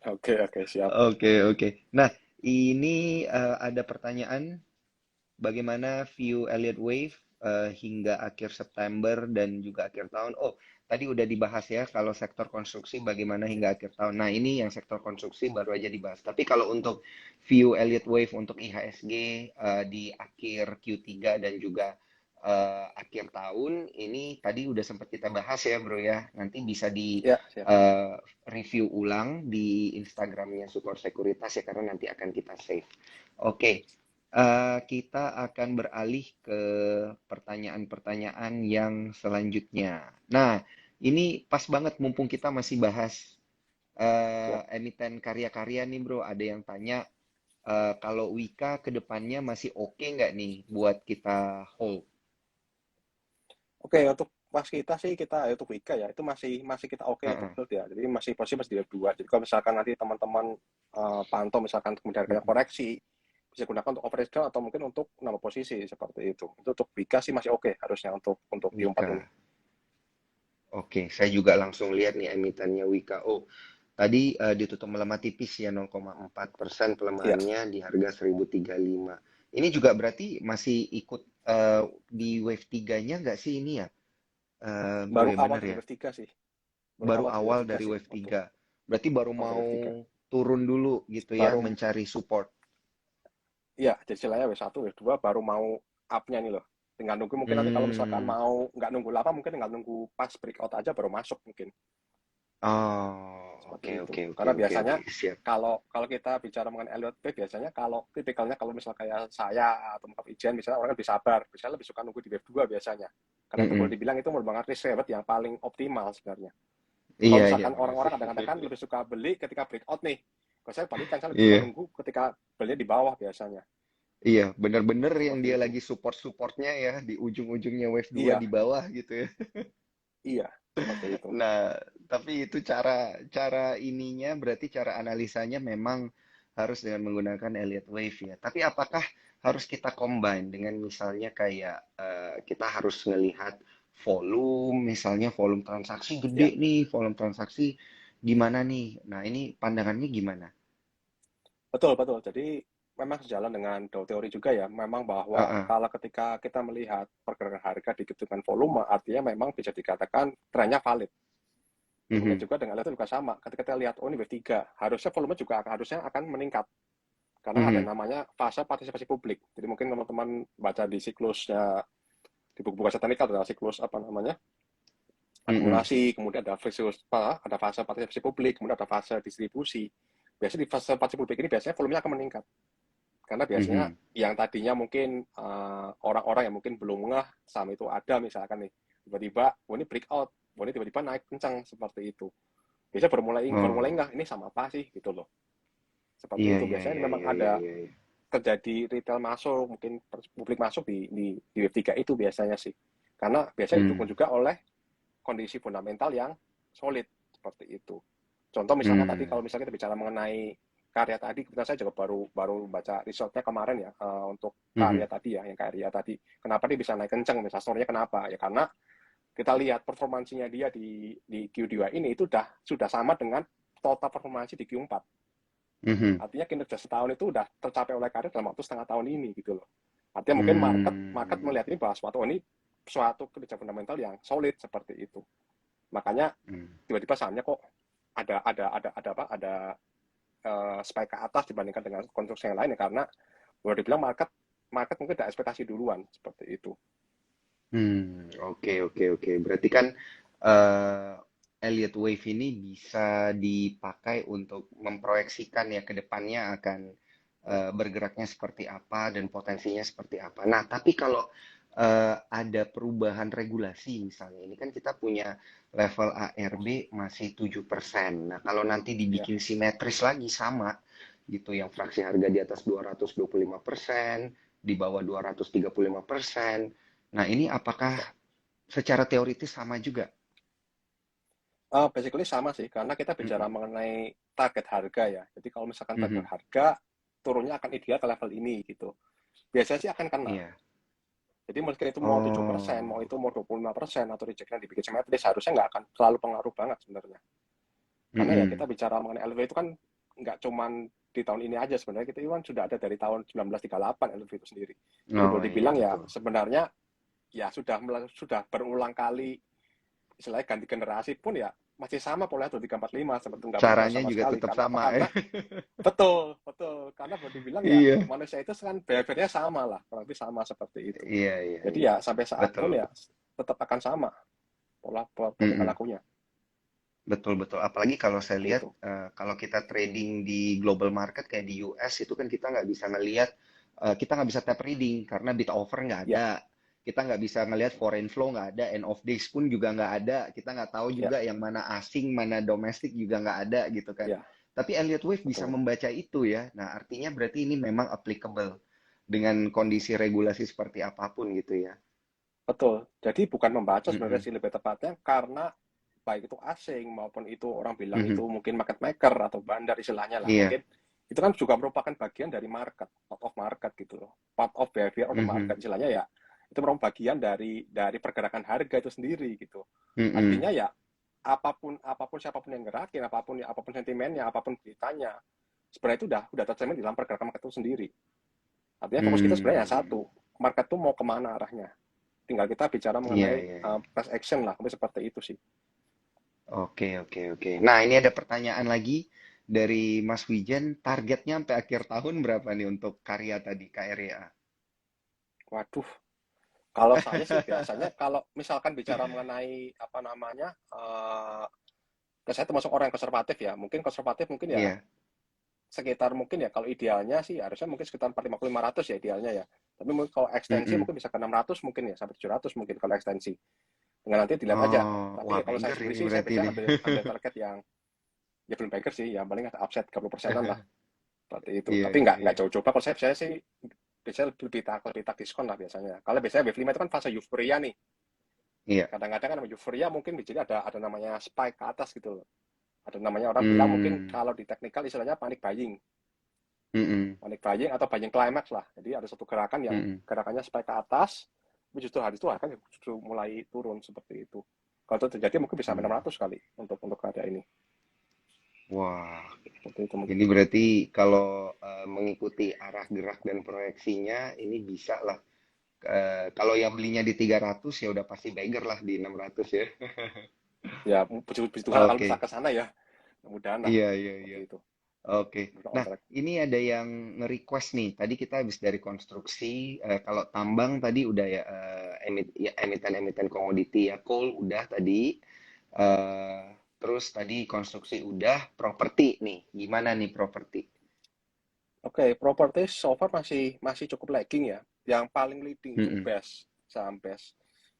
Oke, oke, siap. Oke, oke. Nah, ini ada pertanyaan, bagaimana view Elliott Wave hingga akhir September dan juga akhir tahun? Oh, tadi udah dibahas ya, kalau sektor konstruksi bagaimana hingga akhir tahun. Nah, ini yang sektor konstruksi baru aja dibahas. Tapi kalau untuk view Elliott Wave untuk IHSG di akhir Q3 dan juga akhir tahun, ini tadi udah sempat kita bahas ya, Bro ya. Nanti bisa di Ya, siap. eh, review ulang di Instagramnya Sukor Sekuritas ya, karena nanti akan kita save. Oke, kita akan beralih ke pertanyaan-pertanyaan yang selanjutnya. Nah, ini pas banget mumpung kita masih bahas Siap. emiten karya-karya nih bro. Ada yang tanya kalau Wika ke depannya masih oke nggak nih buat kita hold? Oke, untuk pas kita sih kita untuk Wika ya itu masih masih kita oke untuk Heeh. hold ya. Jadi masih posisi masih di dua. Jadi kalau misalkan nanti teman-teman pantau misalkan kemudian kayak Mm-mm. koreksi bisa gunakan untuk average down atau mungkin untuk nambah posisi seperti itu. Itu untuk Wika sih masih oke harusnya untuk Q4 Wika. ini. Oke, saya juga langsung lihat nih emitennya Wika. Oh, tadi ditutup melemah tipis ya 0,4% Iya. pelemahannya di harga 1035. Ini juga berarti masih ikut di wave 3-nya nggak sih ini ya? Bro Baru ya awal bener dari ya? wave 3 sih. Baru Baru awal dari awal wave 3 dari sih wave untuk 3. Berarti baru awal dari mau wave 3. turun dulu gitu ya, Baru mencari support. iya, jadi istilahnya wave 1 wave 2 baru mau up-nya nih loh. Tinggal nunggu mungkin nanti kalau misalkan Hmm. mau nggak nunggu lama mungkin tinggal nunggu pas breakout aja baru masuk mungkin. Oh, Seperti oke, itu. oke, oke, Karena oke, biasanya oke, siap. kalau kalau kita bicara mengenai Elliott Wave biasanya kalau tipikalnya kalau misal kayak saya atau Mbak Ijen misalnya orang lebih sabar, biasanya lebih suka nunggu di wave 2 biasanya. Karena itu boleh Mm-mm. dibilang itu merupakan risk reward yang paling optimal sebenarnya. Kalau Iya, iya misalkan bener sih. orang-orang kadang-kadang kan lebih suka beli ketika breakout nih. Kalau saya balikan, saya lebih suka Iya. nunggu ketika belinya di bawah biasanya. Iya, bener-bener yang Seperti dia itu. lagi support-supportnya ya di ujung-ujungnya wave 2 Iya, di bawah gitu ya. iya, seperti itu. Nah, tapi itu cara cara ininya berarti cara analisanya memang harus dengan menggunakan Elliott Wave ya. Tapi apakah harus kita combine dengan misalnya kayak kita harus melihat volume, misalnya volume transaksi Ya, gede nih, volume transaksi gimana nih? Nah, ini pandangannya gimana? betul, betul. Jadi memang sejalan dengan teori juga ya, memang bahwa Heeh. kalau ketika kita melihat pergerakan harga dikit dengan volume, artinya memang bisa dikatakan trennya valid. Demikian Mhm. juga dengan itu juga sama. Ketika kita lihat, oh ini wave 3, harusnya volume juga harusnya akan meningkat. Karena ada Mhm. namanya fase partisipasi publik. Jadi mungkin teman-teman baca di siklusnya, di buku-buku teknikal ada siklus apa namanya, Mhm. akumulasi, kemudian ada fase partisipasi publik, kemudian ada fase distribusi. Biasanya di fase partisipasi publik ini biasanya volumenya akan meningkat. Karena biasanya Mhm. yang tadinya mungkin orang-orang yang mungkin belum ngeh saham itu ada misalkan nih, tiba-tiba, oh ini breakout, oh ini tiba-tiba naik kencang seperti itu. Biasanya baru mulai Oh, ngeh, ini sama apa sih gitu loh. Seperti iya, itu. iya, Biasanya iya, memang iya, iya, ada iya, iya. terjadi retail masuk, mungkin publik masuk di web 3 itu biasanya sih. Karena biasanya didukung Hmm. juga oleh kondisi fundamental yang solid seperti itu. Contoh misalkan tadi Hmm. kalau misalnya kita bicara mengenai karya tadi, kebetulan saya juga baru baru baca resultnya kemarin ya untuk karya Mhm. tadi ya, yang karya tadi. Kenapa dia bisa naik kenceng? Misalnya story-nya kenapa? Ya karena kita lihat performansinya dia di Q2 ini itu sudah sama dengan total performansi di Q4. Mhm. Artinya kinerja setahun itu udah tercapai oleh karir dalam waktu setengah tahun ini gitu loh. Artinya mungkin market Hmm. melihat ini bahwa suatu kinerja fundamental yang solid seperti itu. Makanya Hmm. tiba-tiba sahamnya kok ada spike ke atas dibandingkan dengan konstruksi yang lain ya, karena boleh dibilang market market mungkin ada ekspektasi duluan seperti itu. Oke, oke, oke. Berarti kan eh Elliott Wave ini bisa dipakai untuk memproyeksikan ya ke depannya akan bergeraknya seperti apa dan potensinya seperti apa. Nah, tapi kalau ada perubahan regulasi misalnya, ini kan kita punya level ARB masih 7%. Nah, kalau nanti Ya. dibikin simetris lagi sama gitu, yang fraksi harga di atas 225%, di bawah 235%. Nah, ini apakah secara teoritis sama juga? Basically sama sih, karena kita bicara Mhm, mengenai target harga ya. Jadi kalau misalkan target mhm, harga turunnya akan ideal ke level ini gitu. Biasanya sih akan kena. iya. Jadi mungkin itu mau 7%, mau Oh, itu mau 25%, atau rejectnya dibikin simetris, harusnya nggak akan terlalu pengaruh banget sebenarnya. Karena ya kita mhm. bicara mengenai LV itu kan nggak cuman di tahun ini aja sebenarnya, kita kan sudah ada dari tahun 1938 LV itu sendiri. Jadi Oh boleh iya dibilang ya betul. sebenarnya ya sudah berulang kali, istilahnya ganti generasi pun ya masih sama pola 2345, seperti nggak berubah Caranya sama juga sekali. tetap Karena apa? sama ya. Karena betul, betul. Karena boleh dibilang ya Iya, manusia itu kan behaviornya sama lah, kurang lebih sama seperti itu. iya, iya, Jadi iya. ya sampai saat Betul. pun ya tetap akan sama pola tingkah Mhm. lakunya Betul, betul. Apalagi kalau saya lihat, gitu. kalau kita trading di global market kayak di US itu kan kita nggak bisa ngelihat, kita nggak bisa tap reading karena bid offer nggak Ya, ada. Kita nggak bisa ngelihat foreign flow nggak ada, end of days pun juga nggak ada. Kita nggak tahu ya, juga yang mana asing, mana domestik juga nggak ada gitu kan. ya, Tapi Elliott Wave bisa betul. membaca itu ya. Nah, artinya berarti ini memang applicable dengan kondisi regulasi seperti apapun gitu ya. Betul. Jadi bukan membaca sebenarnya Mhm, sih lebih tepatnya, karena baik itu asing maupun itu orang bilang mhm. itu mungkin market maker atau bandar istilahnya lah. Iya. Mungkin itu kan juga merupakan bagian dari market, part of market gitu loh. Part of behavior of the market Mhm, istilahnya ya. Itu merupakan bagian dari pergerakan harga itu sendiri gitu. Artinya mhm, ya apapun apapun siapapun yang gerakin, apapun sentimennya, apapun beritanya, sebenarnya itu udah tercermin di dalam pergerakan market itu sendiri. Artinya fokus kita sebenarnya yang hmm. satu, market tuh mau kemana arahnya. Tinggal kita bicara Iya, mengenai iya, iya. price action lah, seperti itu sih. Oke, oke, oke. Nah, ini ada pertanyaan lagi dari Mas Wijen. Targetnya sampai akhir tahun berapa nih untuk karya tadi, KRYA? Waduh, kalau saya sih biasanya kalau misalkan bicara mengenai apa namanya, saya termasuk orang yang konservatif ya. Mungkin konservatif mungkin ya Iya. sekitar mungkin ya kalau idealnya sih harusnya mungkin sekitar 450 500 ya idealnya ya. Tapi mungkin kalau ekstensi Mm-mm. mungkin bisa ke 600 mungkin ya sampai 700 mungkin kalau ekstensi. Dengan nanti dilihat aja. Oh, Tapi wah ya kalau saya beggar sendiri ini sih saya berarti biasanya nih. ambil target yang ya belum baker sih, yang paling ada upset 30%-an lah seperti itu. Iya, Tapi iya, nggak iya. jauh-jauh. Kalau saya sih biasanya lebih tak diskon lah biasanya. Kalau biasanya wave 5 itu kan fase euforia nih. Iya. Kadang-kadang kan euforia mungkin jadi ada namanya spike ke atas gitu loh. Ada namanya orang bilang mungkin Hmm. kalau di teknikal istilahnya panic buying. Mm-mm. Panic buying atau buying climax lah. Jadi ada satu gerakan yang Mm-mm. gerakannya spike ke atas, tapi justru hari itu harga justru mulai turun seperti itu. Kalau itu terjadi mungkin bisa sampai Hmm. 600 kali untuk ada ini. Wah, Seperti itu mungkin. ini berarti kalau mengikuti arah gerak dan proyeksinya, ini bisa lah. Kalau yang belinya di 300 ya udah pasti beggar lah di 600 ya. Ya, puji puji Tuhan kalau bisa Oke. ke sana ya. Mudah-mudahan lah Iya, iya, seperti iya. itu. Oke. On Nah, track. ini ada yang nge-request nih. Tadi kita habis dari konstruksi. Kalau tambang tadi udah ya, ya, emiten-emiten komoditi ya. Coal udah tadi. Eh, terus tadi konstruksi udah. Properti nih. Gimana nih properti? Oke, properti so far masih masih cukup lagging ya. Yang paling leading itu Mm-mm, saham BES.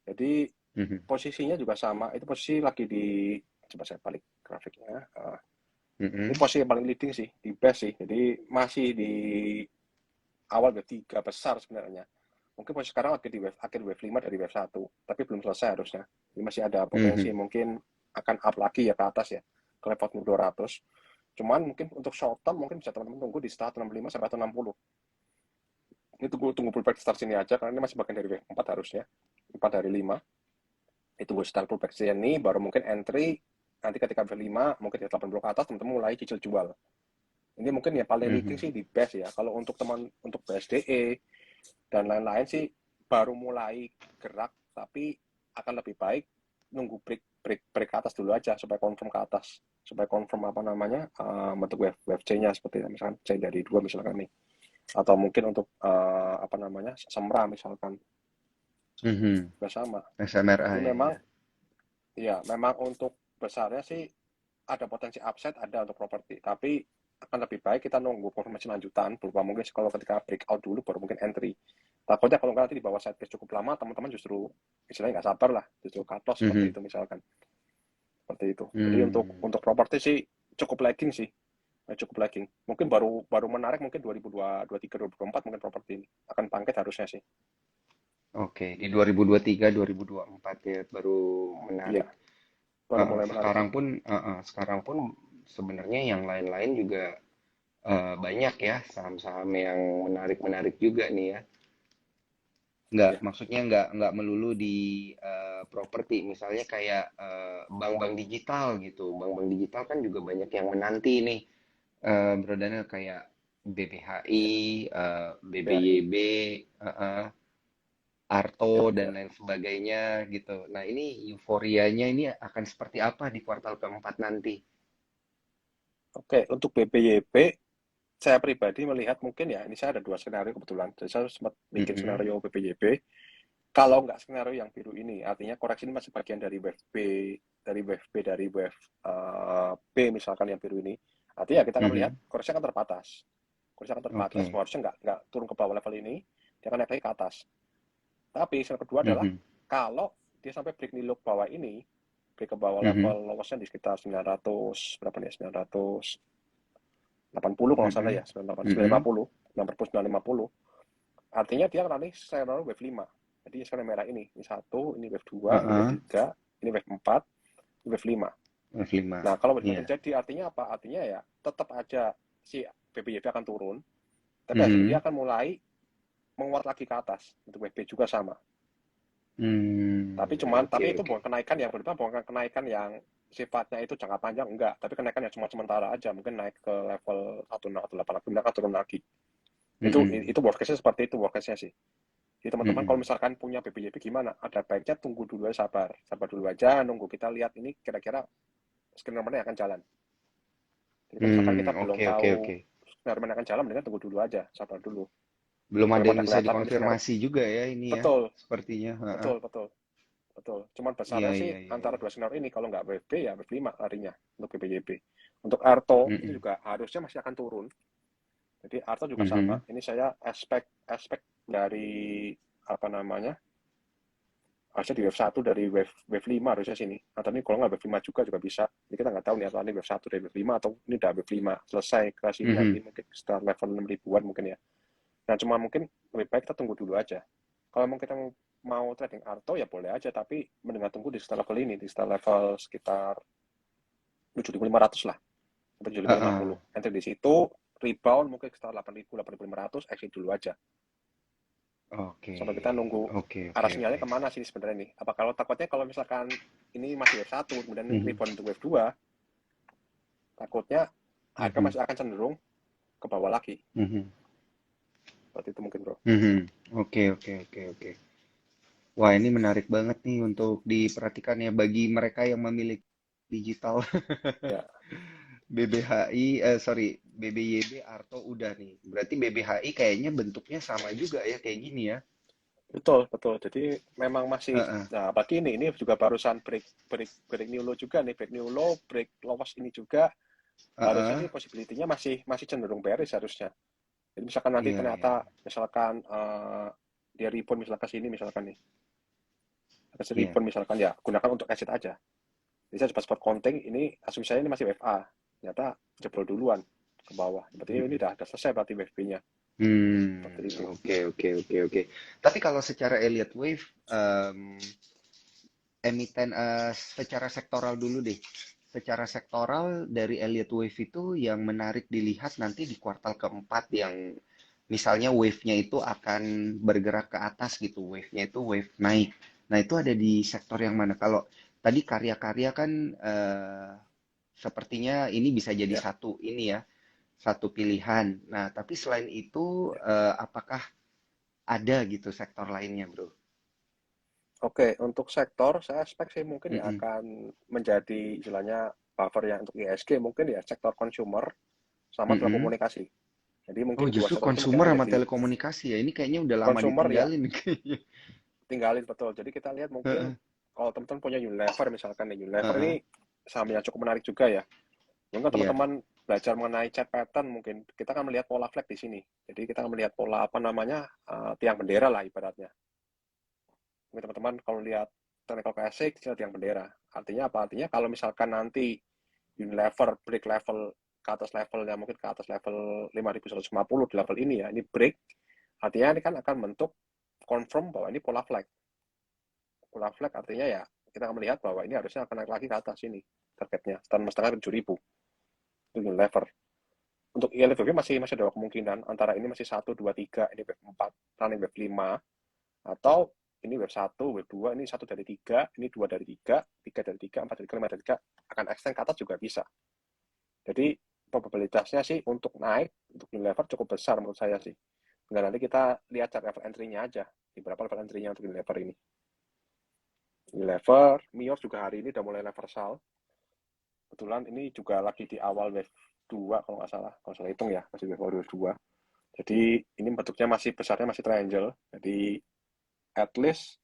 Jadi mhm, posisinya juga sama. Itu posisi lagi di, coba saya balik grafiknya. Ini mhm, posisi yang paling leading sih di BES sih. Jadi masih di awal wave 3 besar sebenarnya. Mungkin posisi sekarang lagi di akhir wave 5 dari wave 1, tapi belum selesai harusnya. Jadi masih ada potensi mhm, mungkin akan up lagi ya ke atas ya, ke level 200. Cuman mungkin untuk short term mungkin bisa teman-teman tunggu di start 65 sampai 60. Ini tunggu pullback start sini aja karena ini masih bagian dari wave 4 harusnya. 4 dari 5. Itu tunggu start pullback sini baru mungkin entry nanti ketika wave 5 mungkin di 80 ke atas teman-teman mulai cicil jual. Ini mungkin ya paling leading Mhm. sih di BES ya. Kalau untuk untuk BSDE dan lain-lain sih baru mulai gerak, tapi akan lebih baik nunggu break ke atas dulu aja supaya confirm ke atas, supaya confirm apa namanya bentuk wave C-nya seperti misalkan C dari 2 misalkan nih, atau mungkin untuk apa namanya semra misalkan Mhm. juga sama. Jadi SMRI memang ya. ya memang untuk besarnya sih ada potensi upside ada untuk properti, tapi akan lebih baik kita nunggu konfirmasi lanjutan berupa mungkin kalau ketika breakout dulu baru mungkin entry. Takutnya kalau nanti di bawah sideways cukup lama, teman-teman justru istilahnya nggak sabar lah, justru cut loss seperti Mhm. itu misalkan. Seperti itu. Jadi Hmm. untuk properti sih cukup lagging sih. Cukup lagging. Mungkin baru baru menarik mungkin 2023 2024 mungkin properti ini akan bangkit harusnya sih. Oke, di 2023 2024 ya baru Iya, menarik. baru mulai menarik Sekarang sih. pun sekarang pun sebenarnya yang lain-lain juga banyak ya saham-saham yang menarik-menarik juga nih ya. Iya. Maksudnya nggak melulu di properti, misalnya kayak bank-bank digital gitu. Bank-bank digital kan juga banyak yang menanti nih, Bro Daniel, kayak BBHI, Iya. BRI. BBYB, eh, Arto Iya, dan iya. lain sebagainya gitu. Nah, ini euforianya ini akan seperti apa di kuartal keempat nanti? Oke, untuk BPYP saya pribadi melihat mungkin ya, ini saya ada dua skenario kebetulan. Jadi saya sempat bikin Mm-mm, skenario BPYP. Kalau nggak skenario yang biru ini, artinya koreksi ini masih bagian dari wave B, dari wave B misalkan yang biru ini. Artinya kita akan melihat mhm, koreksi akan terbatas. Koreksi akan terbatas, oke, harusnya nggak turun ke bawah level ini, dia akan naik lagi ke atas. Tapi yang kedua adalah mhm, kalau dia sampai break nilai bawah ini, break ke bawah mhm, level lowestnya di sekitar 900 berapa nih 980 kalau nggak salah ya mhm, 950 mhm, 950 artinya dia akan nanti skenario wave 5. Jadi sekarang merah ini satu, ini wave 2, ini wave heeh, 3, ini wave 4, ini wave 5. F5, Nah, kalau wave 5 iya, terjadi artinya apa? Artinya ya tetap aja si BBYP akan turun, tapi habis itu dia mhm, akan mulai menguat lagi ke atas. Untuk wave B juga sama. oke, Tapi itu oke, bukan kenaikan yang berubah, bukan kenaikan yang sifatnya itu jangka panjang, enggak. Tapi kenaikan yang cuma sementara aja, mungkin naik ke level 108 lagi, mereka turun lagi. mhm, Itu worst case-nya seperti itu, worst case-nya sih. Jadi teman-teman kalau mhm, misalkan punya BPJP gimana? Ada baiknya tunggu dulu aja, sabar dulu aja, nunggu kita lihat ini kira-kira skenario mana yang akan jalan. Jadi kalau misalkan kita belum oke, oke, tahu oke. skenario mana yang akan jalan, mendingan tunggu dulu aja, sabar dulu. Belum ada Daripada yang bisa kelihatan ini skenario, dikonfirmasi juga ya ini ya, betul, sepertinya, heeh. betul, betul, betul. Cuman Iya, besarnya sih iya, iya, antara iya. dua skenario ini, kalau nggak WFB ya WF5 larinya untuk BPJP. Untuk Arto itu Mhm, juga harusnya masih akan turun. Jadi Arto juga sama. mhm, Ini saya aspek aspek dari apa namanya harusnya di wave satu dari wave 5 harusnya sini. Atau ini kalau nggak wave 5 juga bisa. Jadi kita nggak tahu nih atau ini wave satu dari wave 5 atau ini udah wave 5 selesai ke sini nanti mhm, mungkin sekitar level 6 ribuan mungkin ya. Nah cuma mungkin lebih baik kita tunggu dulu aja. Kalau mau kita mau trading Arto ya boleh aja, tapi mendingan tunggu di sekitar level ini, di sekitar level sekitar 7.500 lah, sampai 7.550. heeh. Nanti di situ rebound mungkin sekitar 8.000, 8.500, exit dulu aja. Oke, Sampai kita nunggu oke, oke, arah sinyalnya oke. kemana sih sebenarnya nih. Apa kalau takutnya kalau misalkan ini masih wave satu kemudian Mhm, rebound untuk wave 2 takutnya harga mhm, masih akan cenderung ke bawah lagi. mhm, Seperti itu mungkin bro. mhm. Oke, oke, oke, oke. Wah, ini menarik banget nih untuk diperhatikan ya bagi mereka yang memiliki digital. Ya, BBHI, sorry, BBYB Arto udah nih. Berarti BBHI kayaknya bentuknya sama juga ya kayak gini ya. betul, betul. Jadi memang masih, Heeh, nah apalagi ini juga barusan break new low juga nih, break new low, break lows ini juga, harusnya heeh. sih possibility-nya masih masih cenderung bearish harusnya. Jadi misalkan nanti Iya, iya. ternyata, misalkan dia rebound misalkan ke sini misalkan nih, kasih Iya. rebound misalkan ya, gunakan untuk exit aja. Jadi saya coba spot counting, ini asumsi saya ini masih wave A, ternyata jebol duluan ke bawah. Berarti ini Mm-mm. udah selesai berarti wave B-nya. Hmm, Seperti itu. oke, oke, oke, oke. Tapi kalau secara Elliott Wave, emiten secara sektoral dulu deh. Secara sektoral dari Elliott Wave itu yang menarik dilihat nanti di kuartal keempat yang misalnya wave-nya itu akan bergerak ke atas gitu, wave-nya itu wave naik. Nah, itu ada di sektor yang mana? Kalau tadi karya-karya kan sepertinya ini bisa jadi Ya, satu ini ya. satu pilihan. Nah, tapi selain itu, apakah ada gitu sektor lainnya, Bro? Oke, untuk sektor saya expect sih mungkin ya Mm-mm. akan menjadi istilahnya buffer yang untuk ISG mungkin ya sektor consumer sama Mm-mm. telekomunikasi. Jadi Oh, mungkin dua justru sektor itu mungkin konsumer akan sama jadi telekomunikasi ya. Ini kayaknya udah lama consumer ya ditinggalin kayaknya. tinggalin betul. Jadi kita lihat mungkin Heeh, kalau teman-teman punya Unilever misalkan nih, Unilever heeh, ini saham yang cukup menarik juga ya. Mungkin iya. teman-teman belajar mengenai chart pattern mungkin kita akan melihat pola flag di sini. Jadi kita akan melihat pola apa namanya tiang bendera lah ibaratnya. Mungkin teman-teman kalau lihat technical classic tiang bendera. Artinya apa? Artinya kalau misalkan nanti Unilever break level ke atas levelnya mungkin ke atas level 5.150 di level ini ya, ini break. Artinya ini kan akan bentuk confirm bahwa ini pola flag. Pola flag artinya ya kita akan melihat bahwa ini harusnya akan naik lagi ke atas ini targetnya setengah 7.000 itu Unilever. Untuk ILFB masih masih ada kemungkinan antara ini masih 1, 2, 3, ini wave 4, running wave 5, atau ini wave 1, wave 2, ini 1 dari 3, ini 2 dari 3, 3 dari 3, 4 dari 3, 5 dari 3, akan extend ke atas juga bisa. Jadi probabilitasnya sih untuk naik, untuk Unilever cukup besar menurut saya sih. Tinggal nanti kita lihat chart level entry-nya aja, di berapa level entry-nya untuk Unilever ini. Unilever, Mior juga hari ini udah mulai reversal. Kebetulan ini juga lagi di awal wave 2 kalau salah hitung ya, masih wave 2. Jadi ini bentuknya masih besarnya masih triangle. Jadi at least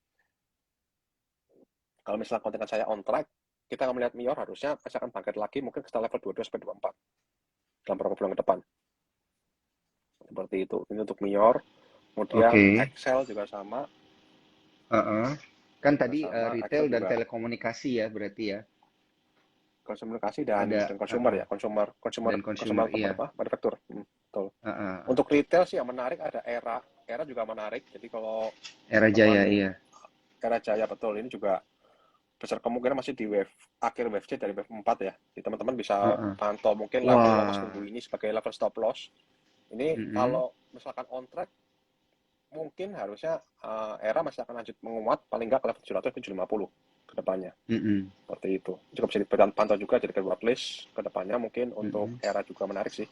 kalau misalnya konten saya on track, kita akan melihat Mior harusnya masih akan bangkit lagi mungkin ke level 22 sampai 24 dalam beberapa bulan ke depan. Seperti itu. Ini untuk Mior. Kemudian Oke. Excel juga sama, Heeh. Kan tadi retail Excel dan juga telekomunikasi ya berarti ya. komunikasi dan Ada consumer ya, consumer dan consumer consumer consumer iya. apa manufaktur. Betul. Heeh. Untuk retail sih yang menarik ada Era juga menarik. Jadi kalau Era Jaya teman-teman iya. Era Jaya betul ini juga besar kemungkinan masih di wave akhir wave C dari wave 4 ya. Jadi teman-teman bisa Heeh. pantau mungkin level loss Wah. minggu ini sebagai level stop loss. Ini Mm-mm. kalau misalkan on track mungkin harusnya Era masih akan lanjut menguat paling nggak ke level 700 ke 750 ke depannya. Mm-mm. Seperti itu. Juga bisa dipantau juga jadi watchlist ke depannya mungkin untuk Mm-mm. Era juga menarik sih.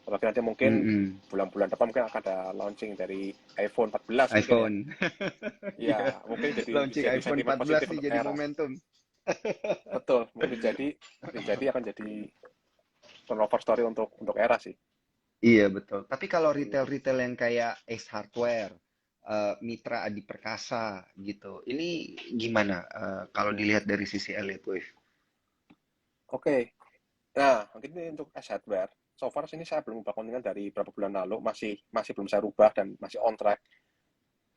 Apalagi nanti mungkin Mm-mm. bulan-bulan depan mungkin akan ada launching dari iPhone 14 mungkin ya. iPhone. Iya. Ya, mungkin jadi Launching jadi iPhone sentimen 14 positif nih untuk jadi Era. momentum. Betul, bisa jadi akan jadi turnover story untuk Era sih. Iya betul. Tapi kalau Seperti itu. retail-retail yang kayak Ace Hardware, Mitra Adi Perkasa gitu, ini gimana kalau dilihat dari sisi Elite Wave? Oke, nah mungkin ini untuk as hardware. So far sini saya belum ubah kontingan dari beberapa bulan lalu, masih masih belum saya rubah dan masih on track.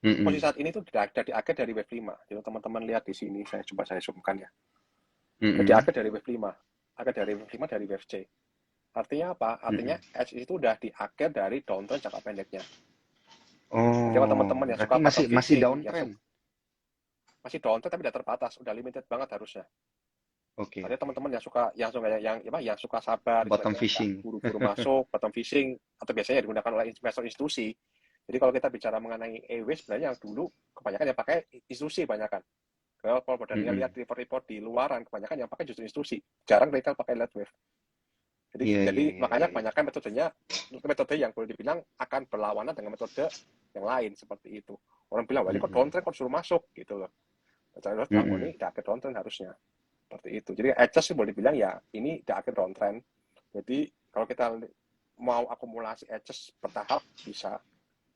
Posisi Mm-mm. saat ini tuh di akhir dari wave 5. Jadi teman-teman lihat di sini, saya coba saya zoomkan ya. Di Mm-mm. akhir dari wave 5. Akhir dari wave 5 dari wave C. Artinya apa? Artinya Mm-mm. edge itu udah di akhir dari downtrend jangka pendeknya. Jadi kalau Oh, teman-teman yang berarti suka masih bottom masih fishing, yang downtrend. masih downtrend tapi udah terbatas, udah limited banget harusnya. Oke, Artinya oke. teman-teman yang suka sabar, Bottom istilahnya nggak fishing. buru-buru masuk, bottom fishing, atau biasanya digunakan oleh investor institusi. Jadi kalau kita bicara mengenai EW sebenarnya yang dulu kebanyakan yang pakai institusi kebanyakan. Kalau pada lihat Mm-mm. report-report di luaran, kebanyakan yang pakai justru institusi. Jarang retail pakai lead wave. Jadi, Iya, jadi iya, iya, makanya iya, iya. kebanyakan metodenya metode yang boleh dibilang akan berlawanan dengan metode yang lain seperti itu. Orang bilang, wah ini kok Mm-mm. downtrend kok suruh masuk gitu loh. Saya bilang, oh Mm-mm. ini udah akhir downtrend harusnya. Seperti itu. Jadi adjust sih boleh dibilang ya ini udah akhir downtrend. Jadi kalau kita mau akumulasi adjust bertahap bisa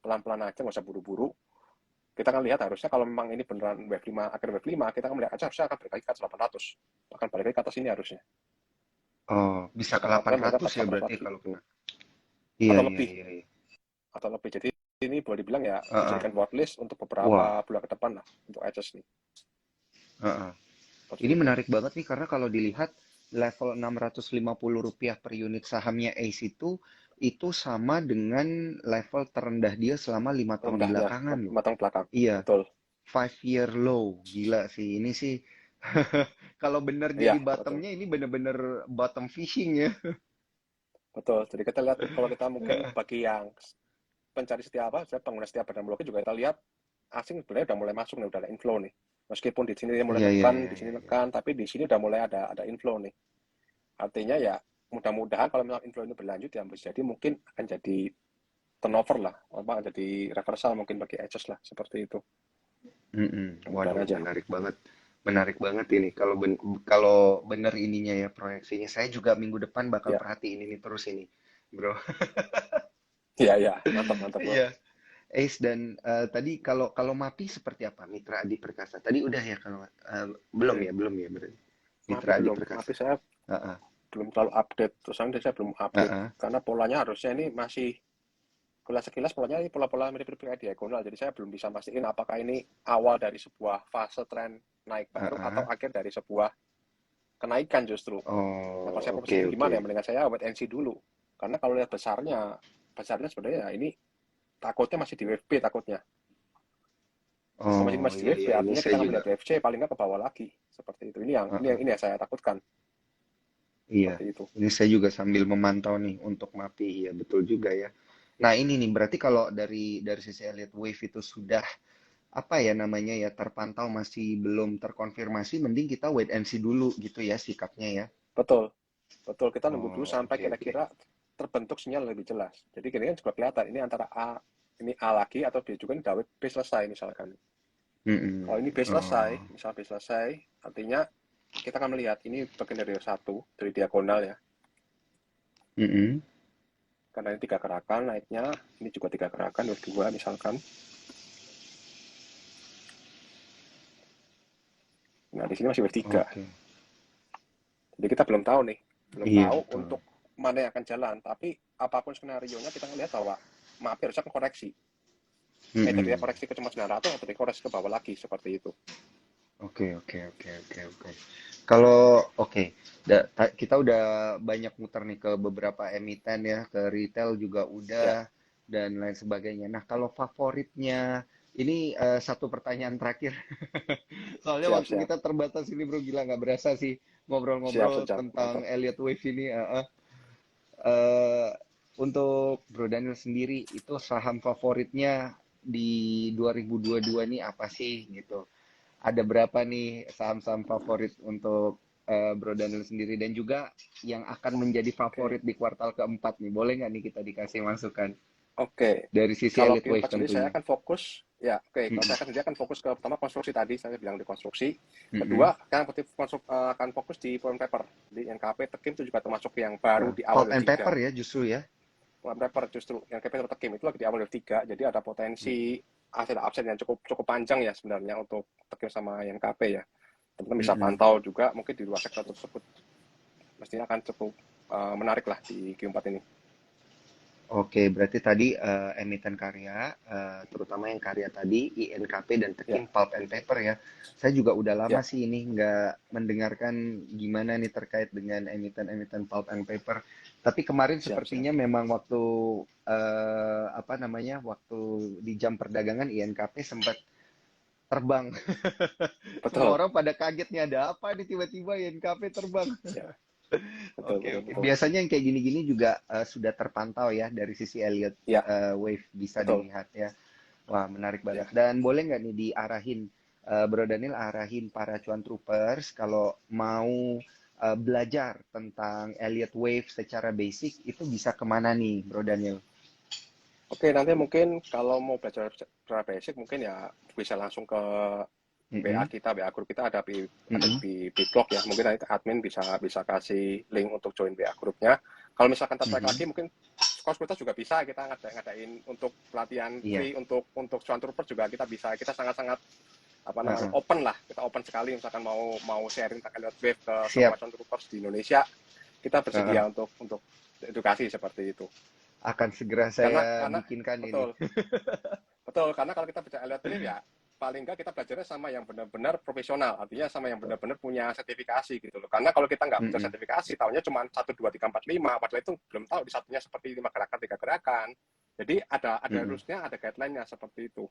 pelan-pelan aja, nggak usah buru-buru. Kita akan lihat harusnya kalau memang ini beneran wave 5, akhir wave 5, kita akan melihat aja harusnya akan balik lagi ke atas 800. Akan balik lagi ke atas ini harusnya. Oh, bisa ke Misalkan uptrend mereka 800 ke ya 800 berarti lagi kalau gitu. kena. Iya, Atau iya, lebih. iya, iya. Atau lebih. Jadi ini boleh dibilang ya Heeh. dijadikan watchlist untuk Wah, beberapa bulan ke depan lah untuk adjust nih. heeh. Seperti Ini itu. menarik banget nih karena kalau dilihat level Rp650 per unit sahamnya ACE itu sama dengan level terendah dia selama 5 tahun Rendahnya belakangan loh. 5 tahun belakang. Iya, Betul. 5 year low. Gila sih. Ini sih kalau bener jadi Iya, betul. bottomnya ini bener-bener bottom fishing ya. Betul. Jadi kita lihat kalau kita mungkin bagi yang pencari setia apa, saya pengguna setia badan blokir juga kita lihat asing sebenarnya udah mulai masuk nih, udah ada inflow nih. Meskipun di sini dia mulai Iya, iya, nekan, iya, di sini iya, iya. nekan, tapi di sini udah mulai ada inflow nih. Artinya ya mudah-mudahan kalau memang inflow ini berlanjut ya bisa jadi mungkin akan jadi turnover lah, apa jadi reversal mungkin bagi edges lah seperti itu. Mudah-mudahan Waduh, aja. menarik banget ini. Kalau bener ininya ya proyeksinya, saya juga minggu depan bakal Ya, perhatiin ini terus ini, bro. iya ya, mantap mantap bro. Iya. Ace dan tadi kalau kalau MAPI seperti apa? Mitra Adi Perkasa. Tadi udah ya kalau Oke, belum ya berarti. maaf Mitra Adi belum, maaf Perkasa. saya Heeh, belum terlalu update, terus saya belum update heeh. karena polanya harusnya ini masih sekilas polanya ini pola-pola mirip-mirip diagonal, jadi saya belum bisa mastiin apakah ini awal dari sebuah fase tren naik baru atau Heeh. akhir dari sebuah kenaikan justru. Nah, kalau Oh, saya oke posisi oke. gimana ya? Mendingan saya wait and see dulu. Karena kalau lihat besarnya sebenarnya ya ini takutnya masih di wave B takutnya. Kalau Oh, masih di iya wave B iya ini artinya kita saya akan juga. melihat WFC paling nggak ke bawah lagi. Seperti itu. Heeh. Ini yang saya takutkan. Iya. Seperti itu. Ini saya juga sambil memantau nih untuk MAPI. Iya, betul juga ya. Nah, ini nih berarti kalau dari sisi Elliott Wave itu sudah apa ya namanya ya terpantau masih belum terkonfirmasi, mending kita wait and see dulu gitu ya sikapnya ya. Betul. Betul. Kita nunggu dulu Oh, sampai oke oke. kira-kira terbentuk sinyal lebih jelas. Jadi kira-kira juga kelihatan ini antara ini A lagi atau B juga ini udah B selesai misalkan. Kalau ini B selesai, Oh. misal B selesai, artinya kita akan melihat ini bagian dari satu dari diagonal ya. Mm-mm. Karena ini 3 gerakan naiknya, ini juga 3 gerakan, wave 2 misalkan. Nah, di sini masih wave 3. Oke. Jadi kita belum tahu nih, belum Iya tahu betul. untuk mana yang akan jalan. Tapi apapun skenario-nya kita ngelihat bahwa maaf harusnya akan koreksi. Dari Mm-mm. koreksi ke cuma 900 atau dari koreksi ke bawah lagi seperti itu. Oke oke oke oke oke. Kalau oke, kita udah banyak muter nih ke beberapa emiten ya, ke retail juga Ya, udah dan lain sebagainya. Nah, kalau favoritnya ini satu pertanyaan terakhir. Soalnya siap waktu siap. kita terbatas ini bro, gila nggak berasa sih Siap ngobrol-ngobrol sejam, tentang mantap. Elliott Wave ini. Eh, untuk Bro Daniel sendiri itu saham favoritnya di 2022 nih apa sih gitu? Ada berapa nih saham-saham favorit untuk Bro Daniel sendiri dan juga yang akan menjadi Oke. favorit di kuartal keempat nih? Boleh nggak nih kita dikasih masukan Oke. dari sisi Kalau Elite Q4 Wave sendiri saya tentunya? akan fokus ya, oke, kalau Mm-mm. saya akan sendiri akan fokus ke pertama konstruksi tadi, saya bilang di konstruksi. Mm-mm. Kedua, akan fokus di pulp paper. Di NKP Tekim itu juga termasuk yang baru di awal Pulp wave and 3. paper ya justru ya. Pulp paper justru yang NKP Tekim itu lagi di awal wave 3, jadi ada potensi aset upside yang cukup cukup panjang ya sebenarnya untuk Tekim sama NKP ya. Teman-teman bisa Mm-mm. pantau juga mungkin di luar sektor tersebut. Mestinya akan cukup menarik lah di Q4 ini. Oke, berarti tadi emiten karya, terutama yang karya tadi, INKP dan Ya, Tekim Pulp and Paper ya. Saya juga udah lama ya, sih ini nggak mendengarkan gimana nih terkait dengan emiten-emiten Pulp and Paper. Tapi kemarin siap, siap. sepertinya memang waktu apa namanya, waktu di jam perdagangan INKP sempat terbang. Semua Betul. orang pada kaget nih ada apa nih tiba-tiba INKP terbang. Ya, betul, Oke, betul, oke. betul. Biasanya yang kayak gini-gini juga sudah terpantau ya dari sisi Elliott Ya, Wave bisa betul. dilihat ya. Wah, menarik banget. Ya. Dan boleh nggak nih diarahin, Bro Daniel arahin para cuan troopers kalau mau belajar tentang Elliott Wave secara basic itu bisa kemana nih, Bro Daniel? Oke, nanti mungkin kalau mau belajar secara basic mungkin ya bisa langsung ke WA Mm-mm, kita, WA grup kita ada mm-mm, di blog ya. Mungkin nanti admin bisa bisa kasih link untuk join WA grupnya. Kalau misalkan tertarik mhm. lagi mungkin course kita juga bisa kita ngadain untuk pelatihan Iya, free untuk cuan trooper juga kita bisa. Kita sangat-sangat apa namanya heeh. open lah. Kita open sekali misalkan mau sharing tentang Elliott Wave ke semua Siap. cuan troopers di Indonesia. Kita Heeh. bersedia untuk edukasi seperti itu. Akan segera Karena saya karena bikinkan ini. betul. Betul, karena kalau kita baca Elliott Wave ya paling enggak kita belajarnya sama yang benar-benar profesional, artinya sama yang benar-benar punya sertifikasi gitu loh. Karena kalau kita nggak punya Mm-mm, sertifikasi, tahunya cuma 1, 2, 3, 4, 5, padahal itu belum tahu di satunya seperti 5 gerakan, 3 gerakan. Jadi ada mm-mm. rulesnya, ada guideline-nya seperti itu.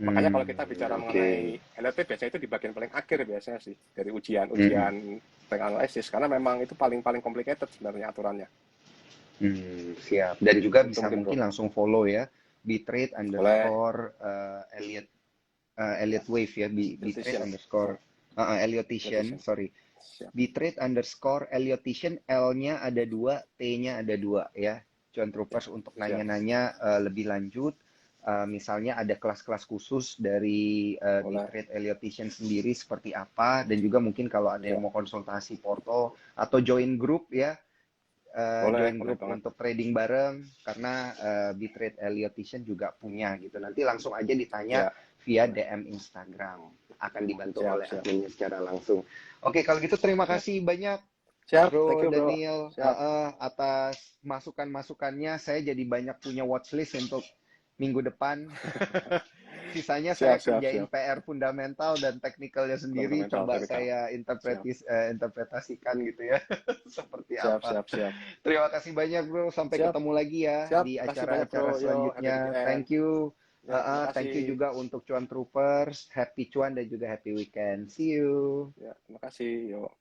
Makanya kalau kita bicara Oke. mengenai Elliott Wave biasanya itu di bagian paling akhir biasanya sih dari Mm-mm. ujian-ujian analisis karena memang itu paling complicated sebenarnya aturannya. Siap. Dan juga Itu bisa mungkin bro. mungkin langsung follow ya di trade Boleh, underscore Elliot ya, Elliot Wave ya di trade dietitian. underscore Elliotician Dietitian. sorry. Siap. Bitrate_Elliotition, L-nya ada 2, T-nya ada 2 ya. Cuan Troopers untuk Siap. nanya-nanya lebih lanjut. Misalnya ada kelas-kelas khusus dari Boleh. Bitrate Elliotition sendiri seperti apa. Dan juga mungkin kalau ada yang Ya. mau konsultasi portal atau join grup ya. Boleh Join grup banget. untuk trading bareng. Karena Bitrate Elliotition juga punya gitu. Nanti langsung aja ditanya Ya. via DM Instagram. Akan dibantu Siap, oleh siap. adminnya secara langsung. Oke, kalau gitu terima Siap. kasih banyak Siap, thank Bro you, Bro. Daniel Siap. atas masukan-masukannya. Saya jadi banyak punya watchlist untuk minggu depan. Sisanya saya Siap. kerjain PR fundamental dan teknikalnya sendiri. Fundamental, Coba technical. saya Siap. interpretasikan gitu ya. Seperti Siap. apa. Terima kasih banyak Bro. Sampai Siap. ketemu lagi ya Siap, di kasih banyak, acara-acara Bro. Yo, happy selanjutnya. weekend. Thank you. Ya, terima Thank you kasih. juga untuk Cuan Troopers. Happy Cuan dan juga happy weekend. See you. Ya, terima kasih. Yo.